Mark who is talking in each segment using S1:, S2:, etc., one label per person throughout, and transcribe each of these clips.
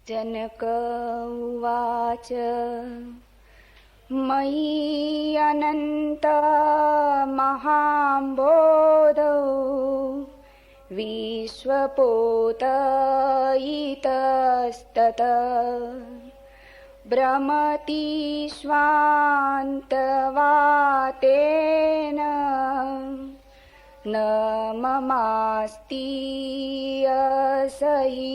S1: जनक उवाच मयि अनन्तमहाम्बोधौ विश्वपोतयितस्ततः भ्रमति स्वान्तवातेन न ममास्ति असहिष्णुता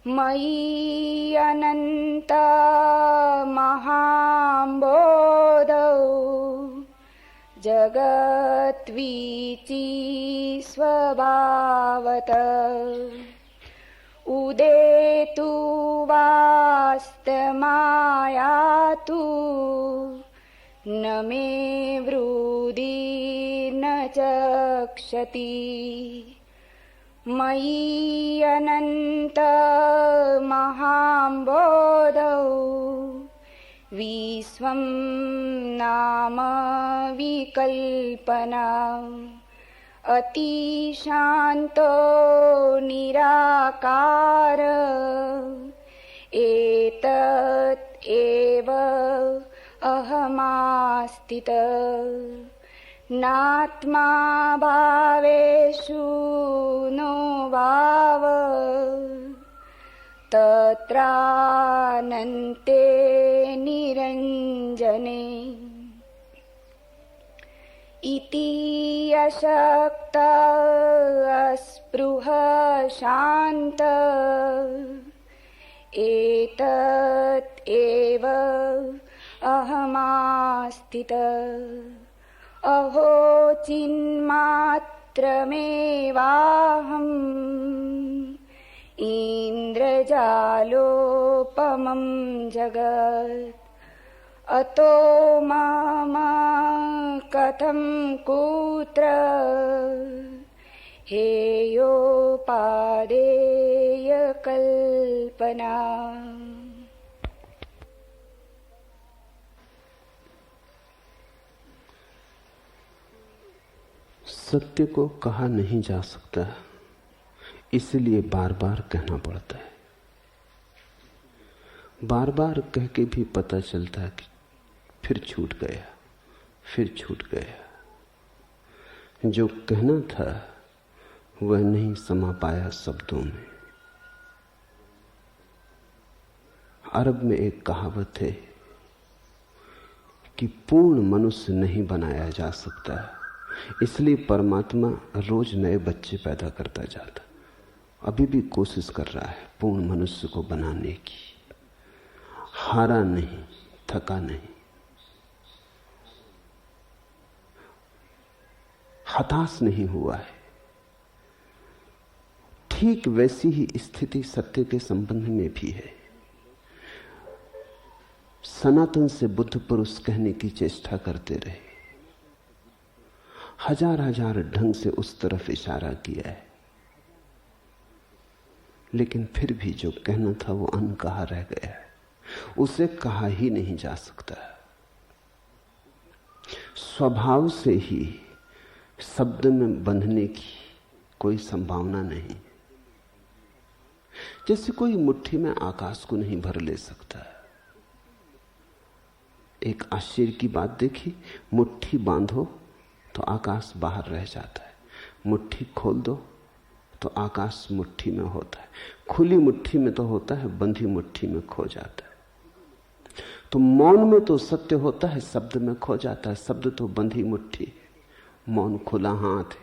S1: मयि अनन्तमहाम्बोधौ जगद्वीची स्वभावतः उदेतु वास्तमायातु न मे वृद्धि न चक्षति मयि अनन्तमहाम्बोधौ विश्वं नाम विकल्पना अतिशान्तो निराकार एतत् एव अहमास्थितः नात्मा भावेषु नो भाव तत्रानन्ते निरञ्जने इति अशक्त अस्पृह शान्त एतत् एव अहमास्थितः अहो चिन्मात्रमेवाहम् इन्द्रजालोपमं जगत् अतो मम कथं कुत्र हेयोपादेय कल्पना।
S2: सत्य को कहा नहीं जा सकता, इसलिए बार बार कहना पड़ता है। बार बार कह के भी पता चलता है कि फिर छूट गया, फिर छूट गया। जो कहना था वह नहीं समा पाया शब्दों में। अरब में एक कहावत है कि पूर्ण मनुष्य नहीं बनाया जा सकता, इसलिए परमात्मा रोज नए बच्चे पैदा करता जाता। अभी भी कोशिश कर रहा है पूर्ण मनुष्य को बनाने की। हारा नहीं, थका नहीं, हताश नहीं हुआ है। ठीक वैसी ही स्थिति सत्य के संबंध में भी है। सनातन से बुद्ध पुरुष कहने की चेष्टा करते रहे, हजार हजार ढंग से उस तरफ इशारा किया है, लेकिन फिर भी जो कहना था वो अनकहा रह गया है। उसे कहा ही नहीं जा सकता। स्वभाव से ही शब्द में बंधने की कोई संभावना नहीं। जैसे कोई मुट्ठी में आकाश को नहीं भर ले सकता। एक आश्चर्य की बात देखी, मुट्ठी बांधो तो आकाश बाहर रह जाता है, मुट्ठी खोल दो तो आकाश मुट्ठी में होता है। खुली मुट्ठी में तो होता है, बंधी मुट्ठी में खो जाता है। तो मौन में तो सत्य होता है, शब्द में खो जाता है। शब्द तो बंधी मुट्ठी, मौन खुला हाथ है।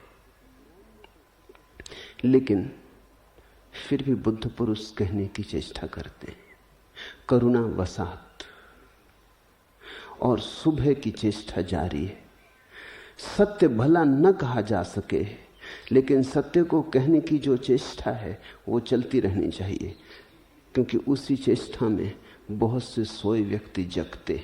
S2: लेकिन फिर भी बुद्ध पुरुष कहने की चेष्टा करते हैं, करुणा वसात और सुबह की चेष्टा जारी है। सत्य भला न कहा जा सके, लेकिन सत्य को कहने की जो चेष्टा है वो चलती रहनी चाहिए, क्योंकि उसी चेष्टा में बहुत से सोए व्यक्ति जगते।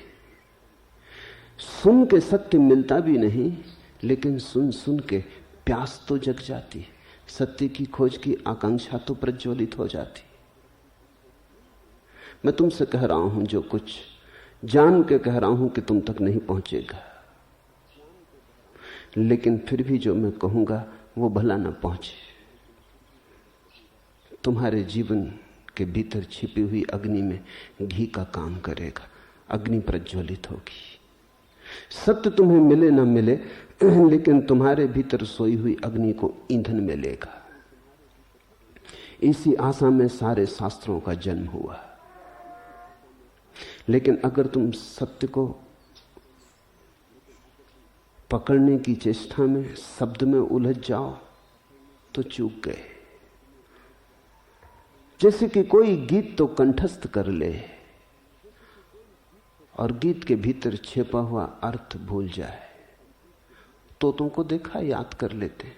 S2: सुन के सत्य मिलता भी नहीं, लेकिन सुन सुन के प्यास तो जग जाती है। सत्य की खोज की आकांक्षा तो प्रज्वलित हो जाती। मैं तुमसे कह रहा हूं जो कुछ, जान के कह रहा हूं कि तुम तक नहीं पहुंचेगा, लेकिन फिर भी जो मैं कहूंगा वो भला न पहुंचे। तुम्हारे जीवन के भीतर छिपी हुई अग्नि में घी का काम करेगा। अग्नि प्रज्वलित होगी। सत्य तुम्हें मिले ना मिले, लेकिन तुम्हारे भीतर सोई हुई अग्नि को ईंधन मिलेगा। इसी आशा में सारे शास्त्रों का जन्म हुआ। लेकिन अगर तुम सत्य को पकड़ने की चेष्टा में शब्द में उलझ जाओ तो चूक गए। जैसे कि कोई गीत तो कंठस्थ कर ले और गीत के भीतर छिपा हुआ अर्थ भूल जाए। तोतों को देखा, याद कर लेते हैं,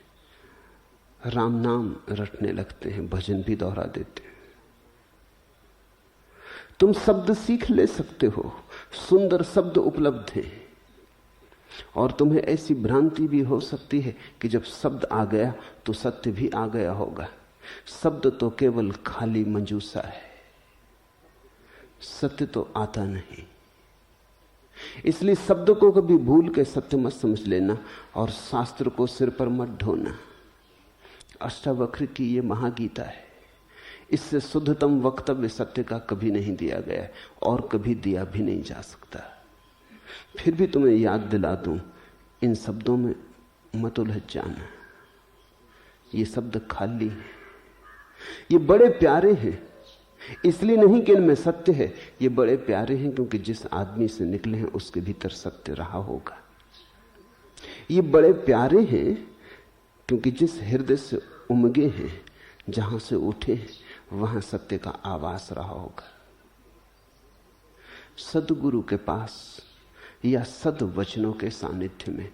S2: राम नाम रटने लगते हैं, भजन भी दोहरा देते हैं। तुम शब्द सीख ले सकते हो, सुंदर शब्द उपलब्ध हैं, और तुम्हें ऐसी भ्रांति भी हो सकती है कि जब शब्द आ गया तो सत्य भी आ गया होगा। शब्द तो केवल खाली मंजूसा है, सत्य तो आता नहीं। इसलिए शब्द को कभी भूल के सत्य मत समझ लेना और शास्त्र को सिर पर मत ढोना। अष्टावक्र की ये महागीता है। इससे शुद्धतम वक्तव्य सत्य का कभी नहीं दिया गया और कभी दिया भी नहीं जा सकता। फिर भी तुम्हें याद दिला दूं, इन शब्दों में मत उलझ जाना। ये शब्द खाली हैं, ये बड़े प्यारे हैं। इसलिए नहीं कि इनमें सत्य है, ये बड़े प्यारे हैं क्योंकि जिस आदमी से निकले हैं उसके भीतर सत्य रहा होगा। ये बड़े प्यारे हैं क्योंकि जिस हृदय से उमगे हैं, जहां से उठे हैं, वहां सत्य का आवास रहा होगा। सदगुरु के पास या सद वचनों के सानिध्य में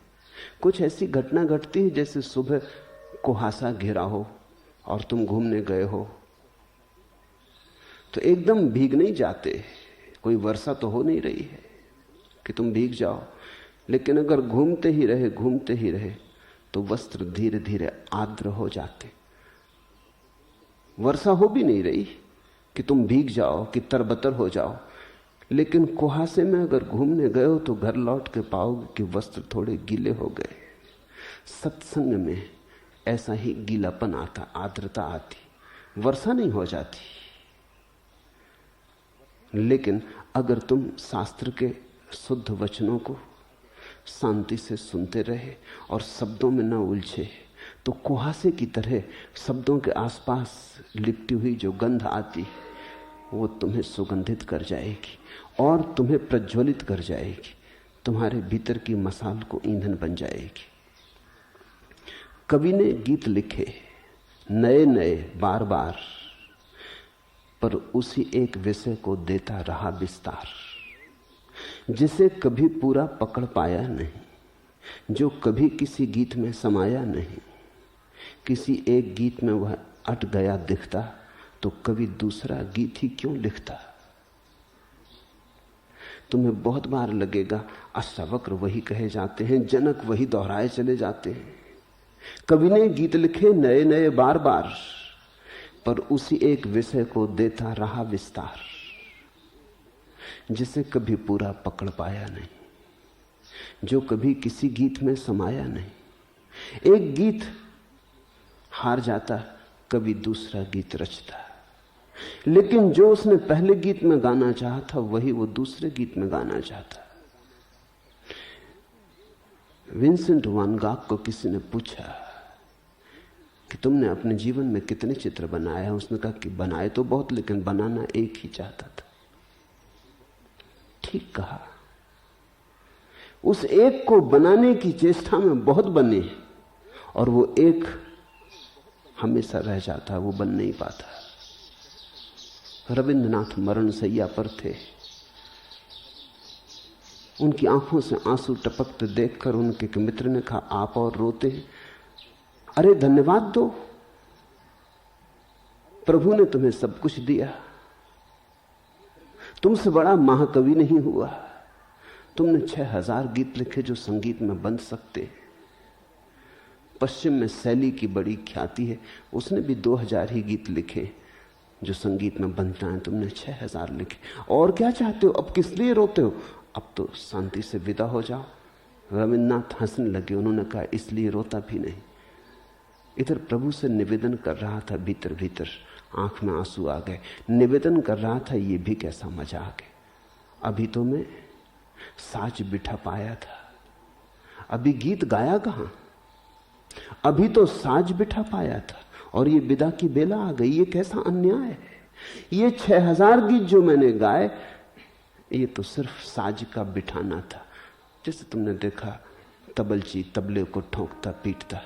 S2: कुछ ऐसी घटना घटती है जैसे सुबह कुहासा घिरा हो और तुम घूमने गए हो तो एकदम भीग नहीं जाते। कोई वर्षा तो हो नहीं रही है कि तुम भीग जाओ, लेकिन अगर घूमते ही रहे तो वस्त्र धीरे धीरे आर्द्र हो जाते। वर्षा हो भी नहीं रही कि तुम भीग जाओ, कि तरबतर हो जाओ, लेकिन कुहासे में अगर घूमने गए हो तो घर लौट के पाओगे कि वस्त्र थोड़े गीले हो गए। सत्संग में ऐसा ही गीलापन आता, आर्द्रता आती, वर्षा नहीं हो जाती। लेकिन अगर तुम शास्त्र के शुद्ध वचनों को शांति से सुनते रहे और शब्दों में न उलझे तो कुहासे की तरह शब्दों के आसपास लिपटी हुई जो गंध आती वो तुम्हें सुगंधित कर जाएगी और तुम्हें प्रज्वलित कर जाएगी, तुम्हारे भीतर की मसाल को ईंधन बन जाएगी। कवि ने गीत लिखे नए नए बार बार, पर उसी एक विषय को देता रहा विस्तार, जिसे कभी पूरा पकड़ पाया नहीं, जो कभी किसी गीत में समाया नहीं। किसी एक गीत में वह अट गया दिखता तो कभी दूसरा गीत ही क्यों लिखता। तुम्हें बहुत बार लगेगा अष्टावक्र वही कहे जाते हैं, जनक वही दोहराए चले जाते हैं। कवि ने गीत लिखे नए नए बार बार, पर उसी एक विषय को देता रहा विस्तार, जिसे कभी पूरा पकड़ पाया नहीं, जो कभी किसी गीत में समाया नहीं। एक गीत हार जाता, कभी दूसरा गीत रचता, लेकिन जो उसने पहले गीत में गाना चाहा था वही वो दूसरे गीत में गाना चाहता। विंसेंट वैन गॉग को किसी ने पूछा कि तुमने अपने जीवन में कितने चित्र बनाए हैं? उसने कहा कि बनाए तो बहुत, लेकिन बनाना एक ही चाहता था। ठीक कहा। उस एक को बनाने की चेष्टा में बहुत बने और वो एक हमेशा रह जाता, वो बन नहीं पाता। रविंद्रनाथ मरणशैया पर थे। उनकी आंखों से आंसू टपकते देखकर उनके एक मित्र ने कहा, आप और रोते हैं? अरे धन्यवाद दो, प्रभु ने तुम्हें सब कुछ दिया। तुमसे बड़ा महाकवि नहीं हुआ। तुमने 6000 गीत लिखे जो संगीत में बन सकते। पश्चिम में शैली की बड़ी ख्याति है, उसने भी 2000 ही गीत लिखे जो संगीत में बनता है। तुमने 6000 लिखे। और क्या चाहते हो? अब किस लिए रोते हो? अब तो शांति से विदा हो जाओ। रविन्द्रनाथ हंसने लगे। उन्होंने कहा, इसलिए रोता भी नहीं। इधर प्रभु से निवेदन कर रहा था भीतर भीतर, आंख में आंसू आ गए। निवेदन कर रहा था, ये भी कैसा मजाक है, अभी तो मैं साज बिठा पाया था, अभी गीत गाया कहां, अभी तो साज बिठा पाया था और ये विदा की बेला आ गई। ये कैसा अन्याय है। ये 6000 गीत जो मैंने गाए, ये तो सिर्फ साज का बिठाना था। जैसे तुमने देखा तबलची तबले को ठोंकता पीटता,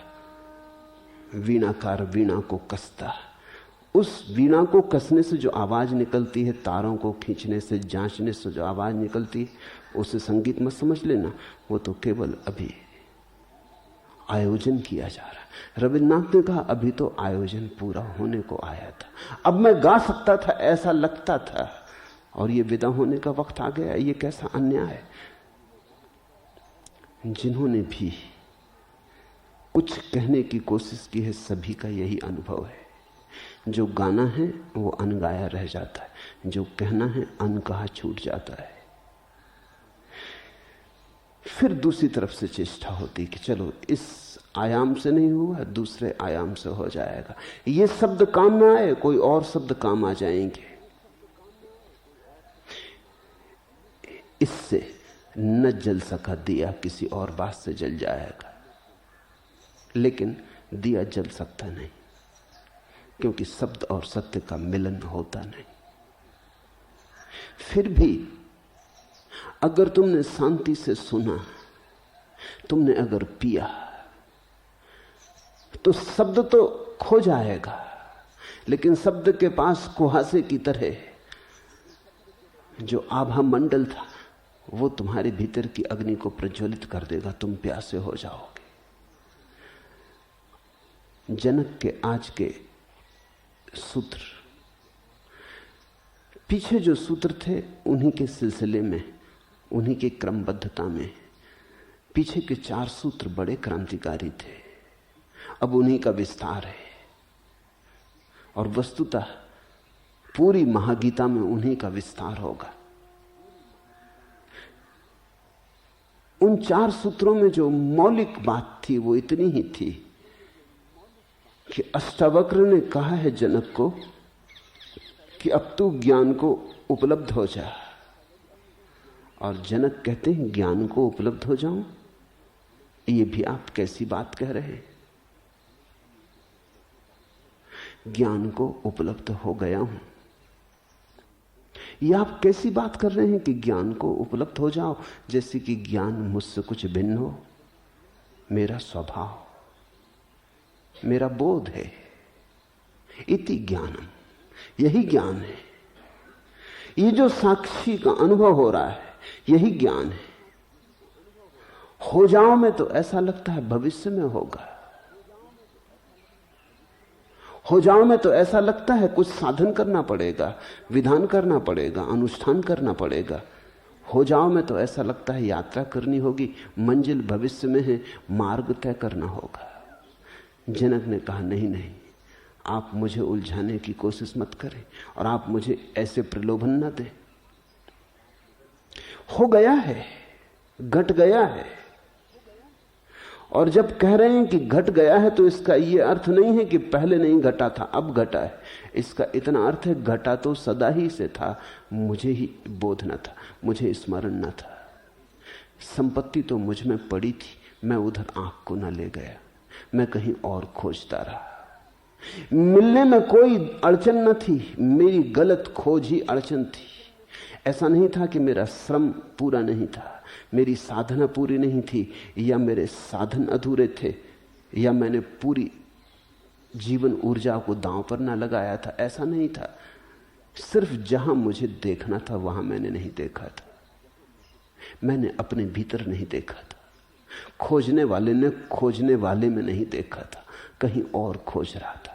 S2: वीणाकार वीणा को कसता, उस वीणा को कसने से जो आवाज निकलती है, तारों को खींचने से जांचने से जो आवाज निकलती है, उसे संगीत मत समझ लेना, वो तो केवल अभी आयोजन किया जा रहा है। रविन्द्रनाथ ने कहा अभी तो आयोजन पूरा होने को आया था, अब मैं गा सकता था ऐसा लगता था, और ये विदा होने का वक्त आ गया। ये कैसा अन्याय है। जिन्होंने भी कुछ कहने की कोशिश की है, सभी का यही अनुभव है। जो गाना है वो अनगाया रह जाता है, जो कहना है अनकहा छूट जाता है। फिर दूसरी तरफ से चेष्टा होती कि चलो इस आयाम से नहीं हुआ, दूसरे आयाम से हो जाएगा। ये शब्द काम ना आए, कोई और शब्द काम आ जाएंगे। इससे न जल सका दिया, किसी और बात से जल जाएगा। लेकिन दिया जल सकता नहीं, क्योंकि शब्द और सत्य का मिलन होता नहीं। फिर भी अगर तुमने शांति से सुना, तुमने अगर पिया, तो शब्द तो खो जाएगा, लेकिन शब्द के पास कुहासे की तरह जो आभा मंडल था, वो तुम्हारे भीतर की अग्नि को प्रज्वलित कर देगा। तुम प्यासे हो जाओगे। जनक के आज के सूत्र, पीछे जो सूत्र थे उन्हीं के सिलसिले में, उन्हीं की क्रमबद्धता में, पीछे के 4 सूत्र बड़े क्रांतिकारी थे, अब उन्हीं का विस्तार है। और वस्तुतः पूरी महागीता में उन्हीं का विस्तार होगा। उन 4 सूत्रों में जो मौलिक बात थी वो इतनी ही थी कि अष्टावक्र ने कहा है जनक को कि अब तू ज्ञान को उपलब्ध हो जा, और जनक कहते हैं ज्ञान को उपलब्ध हो जाऊं, ये भी आप कैसी बात कह रहे हैं। ज्ञान को उपलब्ध हो गया हूं, ये आप कैसी बात कर रहे हैं कि ज्ञान को उपलब्ध हो जाओ, जैसे कि ज्ञान मुझसे कुछ भिन्न हो। मेरा स्वभाव, मेरा बोध है, इति ज्ञानम, यही ज्ञान है। ये जो साक्षी का अनुभव हो रहा है, यही ज्ञान है। हो जाओ में तो ऐसा लगता है भविष्य में होगा, हो जाओ में तो ऐसा लगता है कुछ साधन करना पड़ेगा, विधान करना पड़ेगा, अनुष्ठान करना पड़ेगा। हो जाओ में तो ऐसा लगता है यात्रा करनी होगी, मंजिल भविष्य में है, मार्ग तय करना होगा। जनक ने कहा नहीं नहीं, आप मुझे उलझाने की कोशिश मत करें और आप मुझे ऐसे प्रलोभन न दें। हो गया है, घट गया है। और जब कह रहे हैं कि घट गया है, तो इसका यह अर्थ नहीं है कि पहले नहीं घटा था अब घटा है। इसका इतना अर्थ है घटा तो सदा ही से था, मुझे ही बोध न था, मुझे स्मरण न था। संपत्ति तो मुझ में पड़ी थी, मैं उधर आंख को न ले गया, मैं कहीं और खोजता रहा। मिलने में कोई अड़चन न थी, मेरी गलत खोज ही अड़चन थी। ऐसा नहीं था कि मेरा श्रम पूरा नहीं था, मेरी साधना पूरी नहीं थी, या मेरे साधन अधूरे थे, या मैंने पूरी जीवन ऊर्जा को दांव पर ना लगाया था। ऐसा नहीं था। सिर्फ जहां मुझे देखना था वहां मैंने नहीं देखा था, मैंने अपने भीतर नहीं देखा था। खोजने वाले ने खोजने वाले में नहीं देखा था, कहीं और खोज रहा था।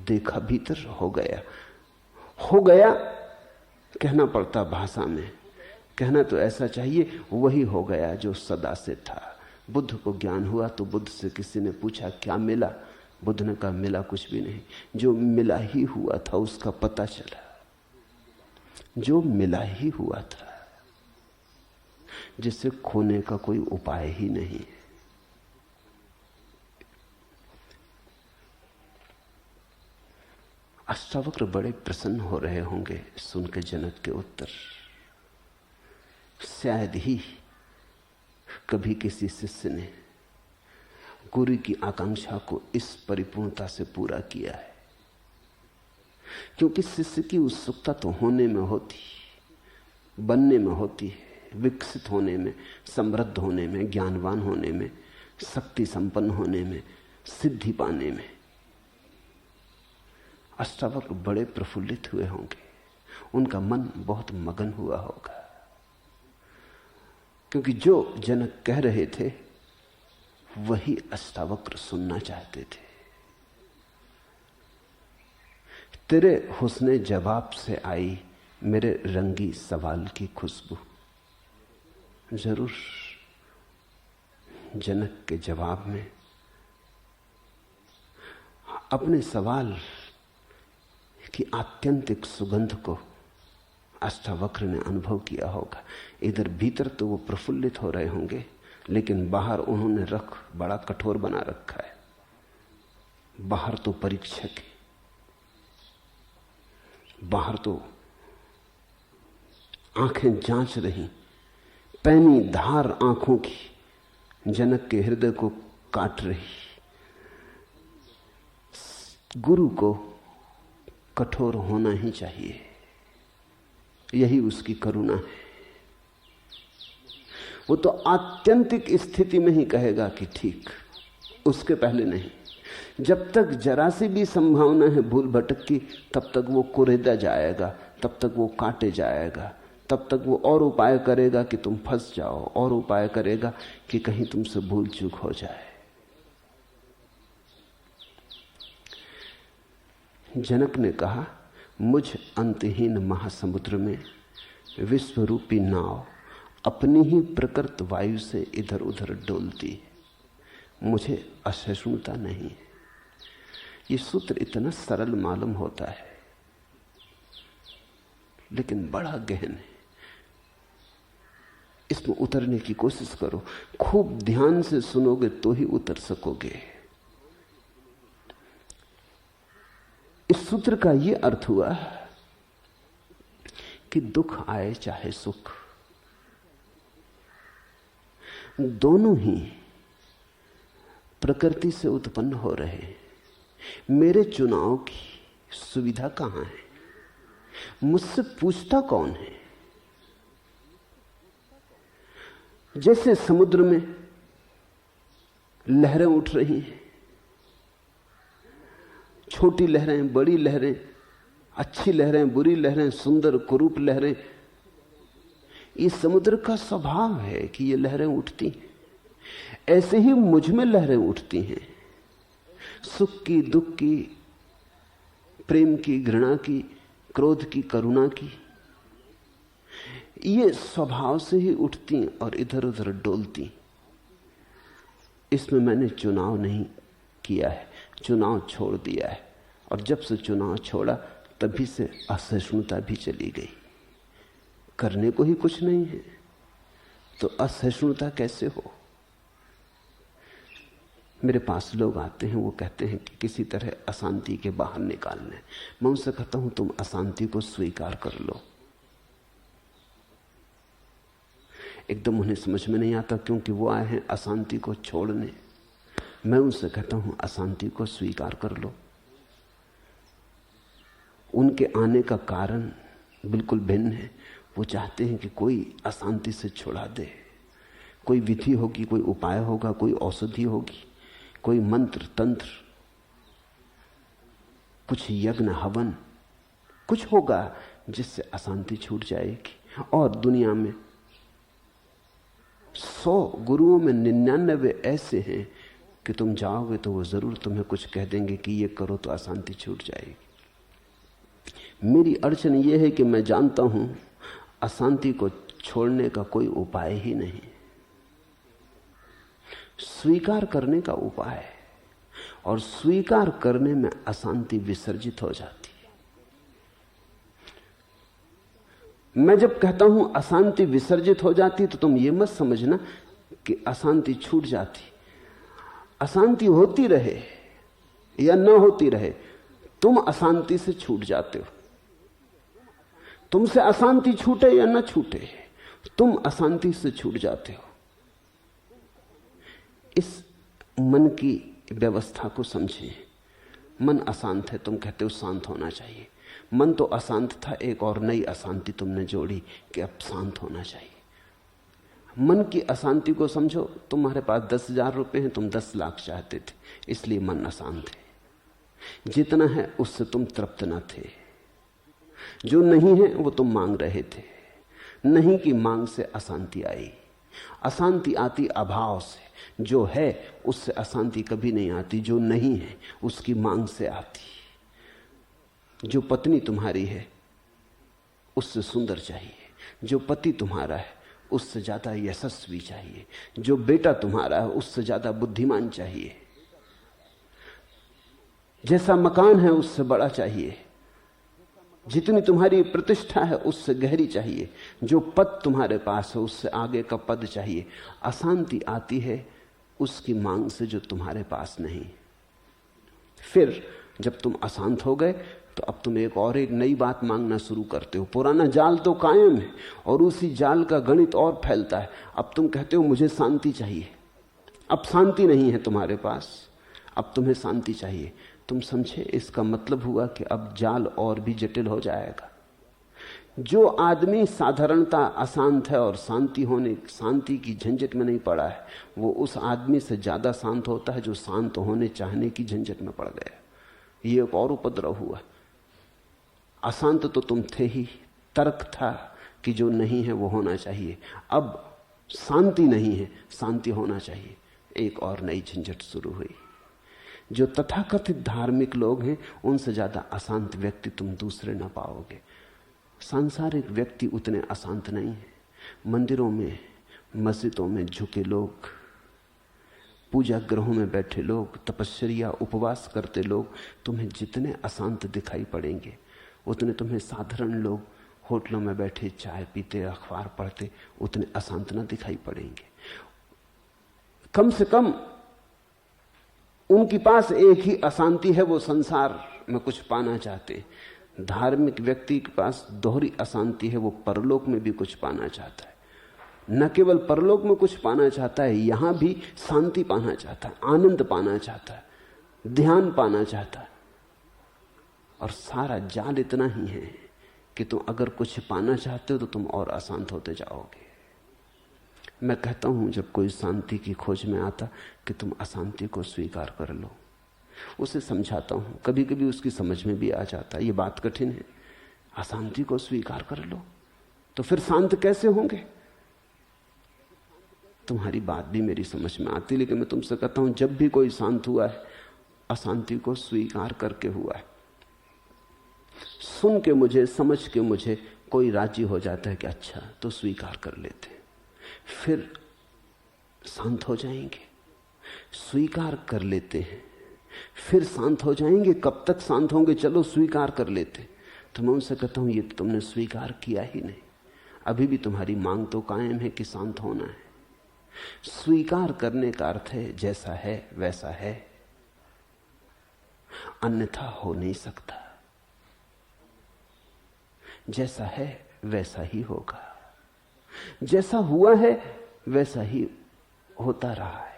S2: देखा भीतर, हो गया। हो गया कहना पड़ता भाषा में, कहना तो ऐसा चाहिए वही हो गया जो सदा से था। बुद्ध को ज्ञान हुआ तो बुद्ध से किसी ने पूछा क्या मिला, बुद्ध ने कहा मिला कुछ भी नहीं, जो मिला ही हुआ था उसका पता चला, जो मिला ही हुआ था, जिसे खोने का कोई उपाय ही नहीं। अष्टावक्र बड़े प्रसन्न हो रहे होंगे सुन के जनक के उत्तर। शायद ही कभी किसी शिष्य ने गुरु की आकांक्षा को इस परिपूर्णता से पूरा किया है, क्योंकि शिष्य की उत्सुकता तो होने में होती, बनने में होती है, विकसित होने में, समृद्ध होने में, ज्ञानवान होने में, शक्ति संपन्न होने में, सिद्धि पाने में। अष्टावक्र बड़े प्रफुल्लित हुए होंगे, उनका मन बहुत मगन हुआ होगा, क्योंकि जो जनक कह रहे थे वही अष्टावक्र सुनना चाहते थे। तेरे हुस्ने जवाब से आई मेरे रंगी सवाल की खुशबू। जरूर जनक के जवाब में अपने सवाल की आत्यंतिक सुगंध को अष्टावक्र ने अनुभव किया होगा। इधर भीतर तो वो प्रफुल्लित हो रहे होंगे, लेकिन बाहर उन्होंने रख बड़ा कठोर बना रखा है। बाहर तो परीक्षक है, बाहर तो आंखें जांच रही, पैनी धार आंखों की जनक के हृदय को काट रही। गुरु को कठोर होना ही चाहिए, यही उसकी करुणा है। वो तो आत्यंतिक स्थिति में ही कहेगा कि ठीक, उसके पहले नहीं। जब तक जरा सी भी संभावना है भूल भटक की, तब तक वो कुरेदा जाएगा, तब तक वो काटे जाएगा, तब तक वो और उपाय करेगा कि तुम फंस जाओ, और उपाय करेगा कि कहीं तुमसे भूल चूक हो जाए। जनक ने कहा, मुझ अंतहीन महासमुद्र में विश्वरूपी नाव अपनी ही प्रकृत वायु से इधर उधर डोलती है, मुझे असहिष्णुता नहीं है। ये सूत्र इतना सरल मालूम होता है, लेकिन बड़ा गहन है। इसमें उतरने की कोशिश करो, खूब ध्यान से सुनोगे तो ही उतर सकोगे। इस सूत्र का यह अर्थ हुआ कि दुख आए चाहे सुख, दोनों ही प्रकृति से उत्पन्न हो रहे हैं। मेरे चुनाव की सुविधा कहां है? मुझसे पूछता कौन है? जैसे समुद्र में लहरें उठ रही हैं, छोटी लहरें, बड़ी लहरें, अच्छी लहरें, बुरी लहरें, सुंदर कुरूप लहरें, ये समुद्र का स्वभाव है कि ये लहरें उठती हैं। ऐसे ही मुझ में लहरें उठती हैं, सुख की, दुख की, प्रेम की, घृणा की, क्रोध की, करुणा की। ये स्वभाव से ही उठती और इधर उधर डोलती। इसमें मैंने चुनाव नहीं किया है, चुनाव छोड़ दिया है। और जब से चुनाव छोड़ा तभी से असहिष्णुता भी चली गई। करने को ही कुछ नहीं है तो असहिष्णुता कैसे हो? मेरे पास लोग आते हैं, वो कहते हैं कि किसी तरह अशांति के बाहर निकालने। मैं उनसे कहता हूं तुम अशांति को स्वीकार कर लो। एकदम उन्हें समझ में नहीं आता, क्योंकि वो आए हैं अशांति को छोड़ने। मैं उनसे कहता हूं अशांति को स्वीकार कर लो। उनके आने का कारण बिल्कुल भिन्न है। वो चाहते हैं कि कोई अशांति से छुड़ा दे। कोई विधि होगी, कोई उपाय होगा, कोई औषधि होगी, कोई मंत्र तंत्र, कुछ यज्ञ हवन, कुछ होगा जिससे अशांति छूट जाएगी। और दुनिया में 100 गुरुओं में 99 ऐसे हैं कि तुम जाओगे तो वो जरूर तुम्हें कुछ कह देंगे कि ये करो तो अशांति छूट जाएगी। मेरी अड़चन ये है कि मैं जानता हूं अशांति को छोड़ने का कोई उपाय ही नहीं, स्वीकार करने का उपाय है। और स्वीकार करने में अशांति विसर्जित हो जाती है। मैं जब कहता हूं अशांति विसर्जित हो जाती तो तुम ये मत समझना कि अशांति छूट जाती। अशांति होती रहे या न होती रहे, तुम अशांति से छूट जाते हो। तुमसे अशांति छूटे या न छूटे, तुम अशांति से छूट जाते हो। इस मन की व्यवस्था को समझें। मन अशांत है, तुम कहते हो शांत होना चाहिए। मन तो अशांत था, एक और नई अशांति तुमने जोड़ी कि अब शांत होना चाहिए। मन की अशांति को समझो। तुम्हारे पास 10,000 रुपए हैं, तुम 10 लाख चाहते थे, इसलिए मन अशांत है। जितना है उससे तुम तृप्त न थे। जो नहीं है वो तुम मांग रहे थे। नहीं की मांग से अशांति आई। अशांति आती अभाव से। जो है उससे अशांति कभी नहीं आती, जो नहीं है उसकी मांग से आती। जो पत्नी तुम्हारी है उससे सुंदर चाहिए, जो पति तुम्हारा है उससे ज्यादा यशस्वी चाहिए, जो बेटा तुम्हारा है उससे ज्यादा बुद्धिमान चाहिए, जैसा मकान है उससे बड़ा चाहिए, जितनी तुम्हारी प्रतिष्ठा है उससे गहरी चाहिए, जो पद तुम्हारे पास है उससे आगे का पद चाहिए। अशांति आती है उसकी मांग से जो तुम्हारे पास नहीं। फिर जब तुम अशांत हो गए तो अब तुम एक नई बात मांगना शुरू करते हो। पुराना जाल तो कायम है और उसी जाल का गणित और फैलता है। अब तुम कहते हो मुझे शांति चाहिए। अब शांति नहीं है तुम्हारे पास, अब तुम्हें शांति चाहिए। तुम समझे, इसका मतलब हुआ कि अब जाल और भी जटिल हो जाएगा। जो आदमी साधारणता अशांत है और शांति की झंझट में नहीं पड़ा है, वो उस आदमी से ज्यादा शांत होता है जो शांत होने चाहने की झंझट में पड़ गया। ये एक और उपद्रव हुआ। अशांत तो तुम थे ही, तर्क था कि जो नहीं है वो होना चाहिए। अब शांति नहीं है, शांति होना चाहिए। एक और नई झंझट शुरू हुई। जो तथाकथित धार्मिक लोग हैं उनसे ज्यादा अशांत व्यक्ति तुम दूसरे ना पाओगे। सांसारिक व्यक्ति उतने अशांत नहीं है। मंदिरों में, मस्जिदों में झुके लोग, पूजा गृहों में बैठे लोग, तपस्या उपवास करते लोग तुम्हें जितने अशांत दिखाई पड़ेंगे, उतने तुम्हें साधारण लोग होटलों में बैठे चाय पीते, अखबार पढ़ते, उतने अशांत न दिखाई पड़ेंगे। कम से कम उनके पास एक ही अशांति है, वो संसार में कुछ पाना चाहते हैं। धार्मिक व्यक्ति के पास दोहरी अशांति है, वो परलोक में भी कुछ पाना चाहता है। न केवल परलोक में कुछ पाना चाहता है, यहां भी शांति पाना चाहता है, आनंद पाना चाहता है, ध्यान पाना चाहता है। और सारा जाल इतना ही है कि तुम अगर कुछ पाना चाहते हो तो तुम और अशांत होते जाओगे। मैं कहता हूं जब कोई शांति की खोज में आता कि तुम अशांति को स्वीकार कर लो। उसे समझाता हूं, कभी कभी उसकी समझ में भी आ जाता है ये बात कठिन है। अशांति को स्वीकार कर लो तो फिर शांत कैसे होंगे? तुम्हारी बात भी मेरी समझ में आती, लेकिन मैं तुमसे कहता हूं जब भी कोई शांत हुआ है, अशांति को स्वीकार करके हुआ है। सुन के मुझे, समझ के मुझे कोई राजी हो जाता है कि अच्छा तो स्वीकार कर लेते हैं, फिर शांत हो जाएंगे। स्वीकार कर लेते हैं फिर शांत हो जाएंगे। कब तक शांत होंगे? चलो स्वीकार कर लेते। तो मैं उनसे कहता हूं ये तो तुमने स्वीकार किया ही नहीं, अभी भी तुम्हारी मांग तो कायम है कि शांत होना है। स्वीकार करने का अर्थ है जैसा है वैसा है, अन्यथा हो नहीं सकता। जैसा है वैसा ही होगा, जैसा हुआ है वैसा ही होता रहा है।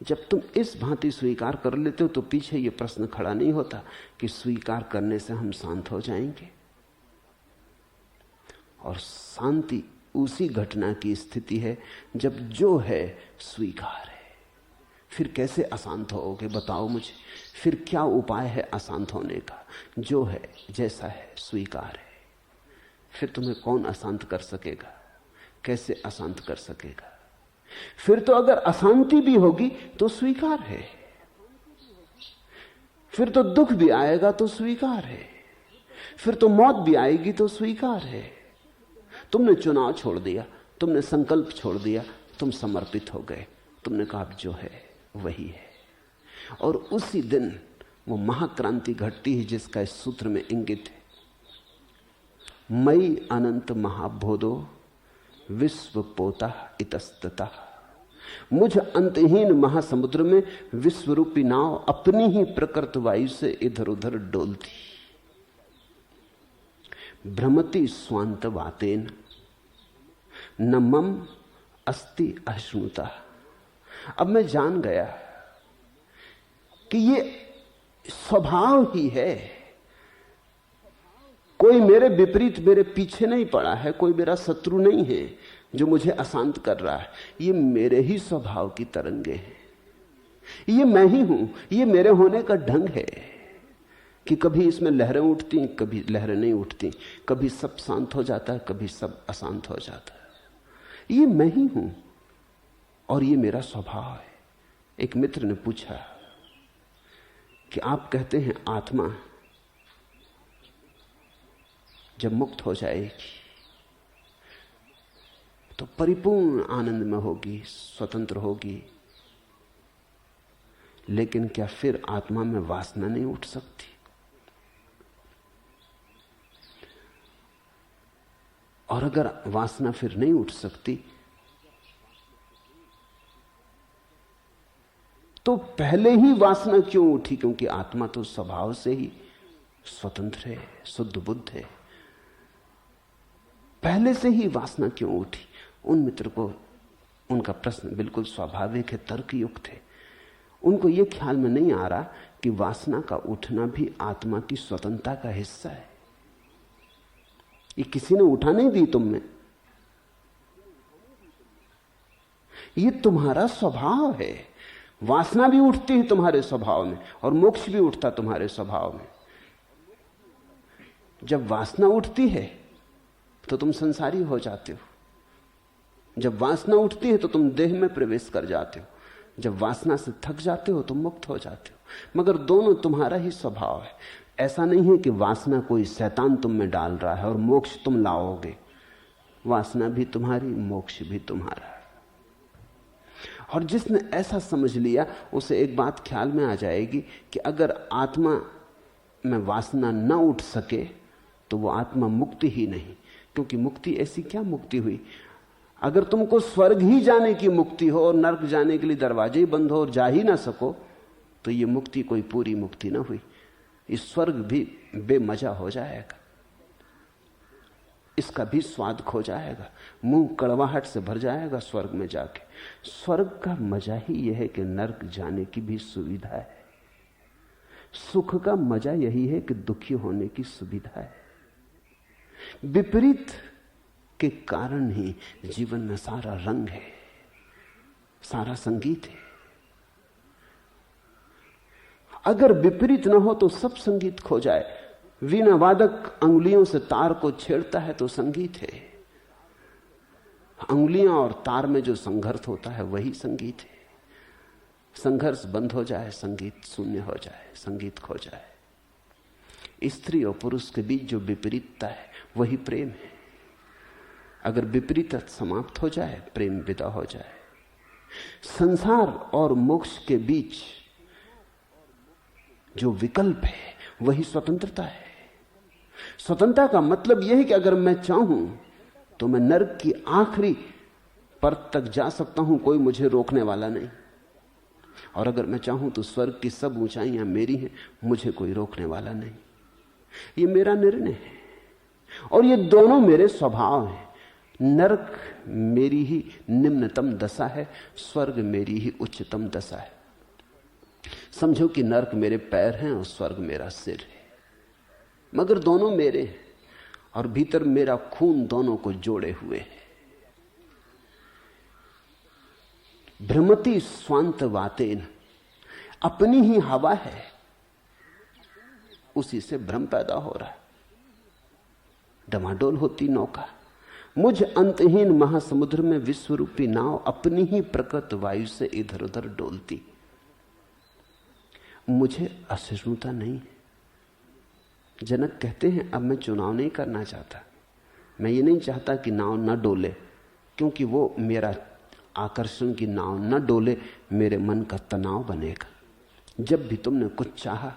S2: जब तुम इस भांति स्वीकार कर लेते हो तो पीछे ये प्रश्न खड़ा नहीं होता कि स्वीकार करने से हम शांत हो जाएंगे। और शांति उसी घटना की स्थिति है जब जो है स्वीकार है। फिर कैसे अशांत होगे बताओ मुझे? फिर क्या उपाय है अशांत होने का? जो है जैसा है स्वीकार है। फिर तुम्हें कौन अशांत कर सकेगा? कैसे अशांत कर सकेगा? फिर तो अगर अशांति भी होगी तो स्वीकार है, फिर तो दुख भी आएगा तो स्वीकार है, फिर तो मौत भी आएगी तो स्वीकार है। तुमने चुनाव छोड़ दिया, तुमने संकल्प छोड़ दिया, तुम समर्पित हो गए, तुमने कहा जो है वही है। और उसी दिन वो महाक्रांति घटती है जिसका इस सूत्र में इंगित है। मई अनंत महाबोधो विश्व पोता इतस्ततः। मुझ अंतहीन महासमुद्र में विश्वरूपी नाव अपनी ही प्रकृत वायु से इधर उधर डोलती। भ्रमति स्वांत वातेन न मम अस्ति अश्नुता। अब मैं जान गया कि ये स्वभाव ही है। कोई मेरे विपरीत मेरे पीछे नहीं पड़ा है, कोई मेरा शत्रु नहीं है जो मुझे अशांत कर रहा है। ये मेरे ही स्वभाव की तरंगे हैं, ये मैं ही हूं, ये मेरे होने का ढंग है कि कभी इसमें लहरें उठती, कभी लहरें नहीं उठती, कभी सब शांत हो जाता है, कभी सब अशांत हो जाता है। ये मैं ही हूं और ये मेरा स्वभाव है। एक मित्र ने पूछा कि आप कहते हैं आत्मा जब मुक्त हो जाएगी तो परिपूर्ण आनंद में होगी, स्वतंत्र होगी, लेकिन क्या फिर आत्मा में वासना नहीं उठ सकती? और अगर वासना फिर नहीं उठ सकती तो पहले ही वासना क्यों उठी? क्योंकि आत्मा तो स्वभाव से ही स्वतंत्र है, शुद्ध बुद्ध है। पहले से ही वासना क्यों उठी? उन मित्र को उनका प्रश्न बिल्कुल स्वाभाविक है, तर्कयुक्त है। उनको यह ख्याल में नहीं आ रहा कि वासना का उठना भी आत्मा की स्वतंत्रता का हिस्सा है। ये किसी ने उठा नहीं दी तुम में, ये तुम्हारा स्वभाव है। वासना भी उठती है तुम्हारे स्वभाव में और मोक्ष भी उठता तुम्हारे स्वभाव में। जब वासना उठती है तो तुम संसारी हो जाते हो, जब वासना उठती है तो तुम देह में प्रवेश कर जाते हो, जब वासना से थक जाते हो तो मुक्त हो जाते हो। मगर दोनों तुम्हारा ही स्वभाव है। ऐसा नहीं है कि वासना कोई शैतान तुम में डाल रहा है और मोक्ष तुम लाओगे। वासना भी तुम्हारी, मोक्ष भी तुम्हारा। और जिसने ऐसा समझ लिया उसे एक बात ख्याल में आ जाएगी कि अगर आत्मा में वासना न उठ सके तो वो आत्मा मुक्ति ही नहीं। क्योंकि मुक्ति ऐसी क्या मुक्ति हुई? अगर तुमको स्वर्ग ही जाने की मुक्ति हो और नर्क जाने के लिए दरवाजे ही बंद हो और जा ही ना सको तो ये मुक्ति कोई पूरी मुक्ति ना हुई। इस स्वर्ग भी बेमजा हो जाएगा, इसका भी स्वाद खो जाएगा, मुंह कड़वाहट से भर जाएगा स्वर्ग में जाके। स्वर्ग का मजा ही यह है कि नर्क जाने की भी सुविधा है। सुख का मजा यही है कि दुखी होने की सुविधा है। विपरीत के कारण ही जीवन में सारा रंग है, सारा संगीत है। अगर विपरीत न हो तो सब संगीत खो जाए। वीणा वादक अंगुलियों से तार को छेड़ता है तो संगीत है। अंगुलियां और तार में जो संघर्ष होता है वही संगीत है। संघर्ष बंद हो जाए, संगीत शून्य हो जाए, संगीत खो जाए। स्त्री और पुरुष के बीच जो विपरीतता है वही प्रेम है। अगर विपरीत समाप्त हो जाए, प्रेम विदा हो जाए। संसार और मोक्ष के बीच जो विकल्प है वही स्वतंत्रता है। स्वतंत्रता का मतलब यह है कि अगर मैं चाहूं तो मैं नरक की आखिरी परत तक जा सकता हूं, कोई मुझे रोकने वाला नहीं। और अगर मैं चाहूं तो स्वर्ग की सब ऊंचाइयां मेरी हैं, मुझे कोई रोकने वाला नहीं। ये मेरा निर्णय है और ये दोनों मेरे स्वभाव हैं। नरक मेरी ही निम्नतम दशा है, स्वर्ग मेरी ही उच्चतम दशा है। समझो कि नरक मेरे पैर हैं और स्वर्ग मेरा सिर है, मगर दोनों मेरे हैं और भीतर मेरा खून दोनों को जोड़े हुए है। भ्रमति स्वांत वातेन, अपनी ही हवा है, उसी से भ्रम पैदा हो रहा है। डमाडोल होती नौका। मुझ अंतहीन महासमुद्र में विश्वरूपी नाव अपनी ही प्रकृत वायु से इधर उधर डोलती। मुझे असहिष्णुता नहीं है। जनक कहते हैं अब मैं चुनाव नहीं करना चाहता। मैं ये नहीं चाहता कि नाव न डोले, क्योंकि वो मेरा आकर्षण की नाव न डोले मेरे मन का तनाव बनेगा। जब भी तुमने कुछ चाहा,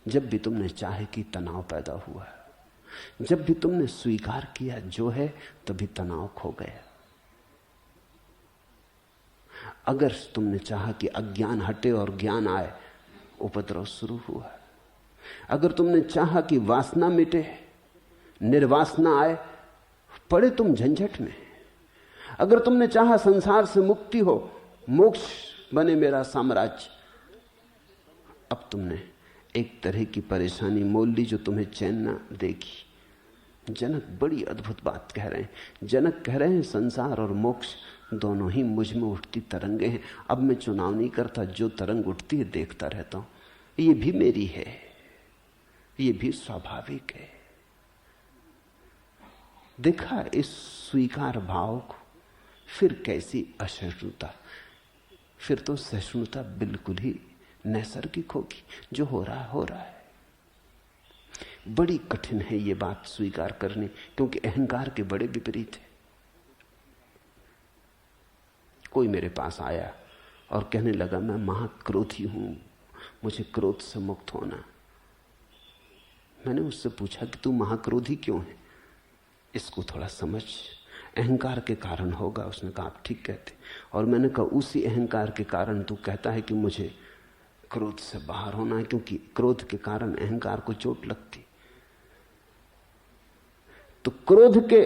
S2: जब भी तुमने चाहे कि तनाव पैदा हुआ, जब भी तुमने स्वीकार किया जो है, तभी तनाव खो गया। अगर तुमने चाहा कि अज्ञान हटे और ज्ञान आए, उपद्रव शुरू हुआ। अगर तुमने चाहा कि वासना मिटे, निर्वासना आए, पड़े तुम झंझट में। अगर तुमने चाहा संसार से मुक्ति हो, मोक्ष बने मेरा साम्राज्य, अब तुमने एक तरह की परेशानी मोल ली जो तुम्हें चैन न देगी। जनक बड़ी अद्भुत बात कह रहे हैं। जनक कह रहे हैं संसार और मोक्ष दोनों ही मुझ में उठती तरंगे हैं। अब मैं चुनाव नहीं करता, जो तरंग उठती है देखता रहता हूं। ये भी मेरी है, ये भी स्वाभाविक है। देखा इस स्वीकार भाव को, फिर कैसी असहिष्णुता, फिर तो सहिष्णुता बिल्कुल ही नैसर्गिक होगी। जो हो रहा है हो रहा है। बड़ी कठिन है ये बात स्वीकार करनी, क्योंकि अहंकार के बड़े विपरीत है। कोई मेरे पास आया और कहने लगा मैं महाक्रोधी हूं, मुझे क्रोध से मुक्त होना। मैंने उससे पूछा कि तू महाक्रोधी क्यों है, इसको थोड़ा समझ। अहंकार के कारण होगा। उसने कहा आप ठीक कहते। और मैंने कहा उसी अहंकार के कारण तू कहता है कि मुझे क्रोध से बाहर होना है, क्योंकि क्रोध के कारण अहंकार को चोट लगती। तो क्रोध के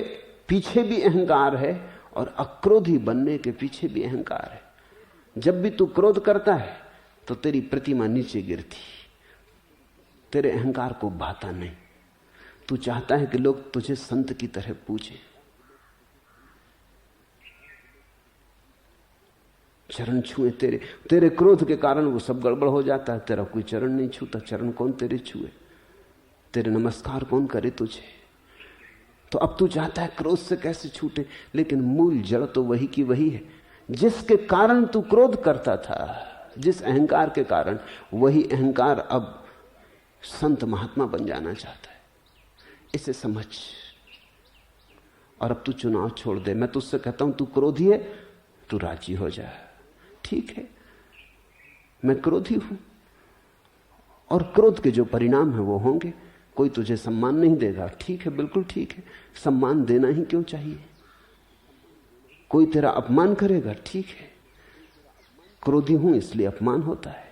S2: पीछे भी अहंकार है और अक्रोधी बनने के पीछे भी अहंकार है। जब भी तू क्रोध करता है तो तेरी प्रतिमा नीचे गिरती, तेरे अहंकार को भाता नहीं। तू चाहता है कि लोग तुझे संत की तरह पूछें, चरण छुए। तेरे क्रोध के कारण वो सब गड़बड़ हो जाता है। तेरा कोई चरण नहीं छूता। चरण कौन तेरे छुए, तेरे नमस्कार कौन करे तुझे। तो अब तू चाहता है क्रोध से कैसे छूटे, लेकिन मूल जड़ तो वही की वही है। जिसके कारण तू क्रोध करता था, जिस अहंकार के कारण, वही अहंकार अब संत महात्मा बन जाना चाहता है। इसे समझ और अब तू चुनाव छोड़ दे। मैं तुझसे कहता हूं तू क्रोधी है, तू राजी हो जा। ठीक है, मैं क्रोधी हूं और क्रोध के जो परिणाम है वो होंगे। कोई तुझे सम्मान नहीं देगा, ठीक है, बिल्कुल ठीक है। सम्मान देना ही क्यों चाहिए। कोई तेरा अपमान करेगा, ठीक है, क्रोधी हूं इसलिए अपमान होता है।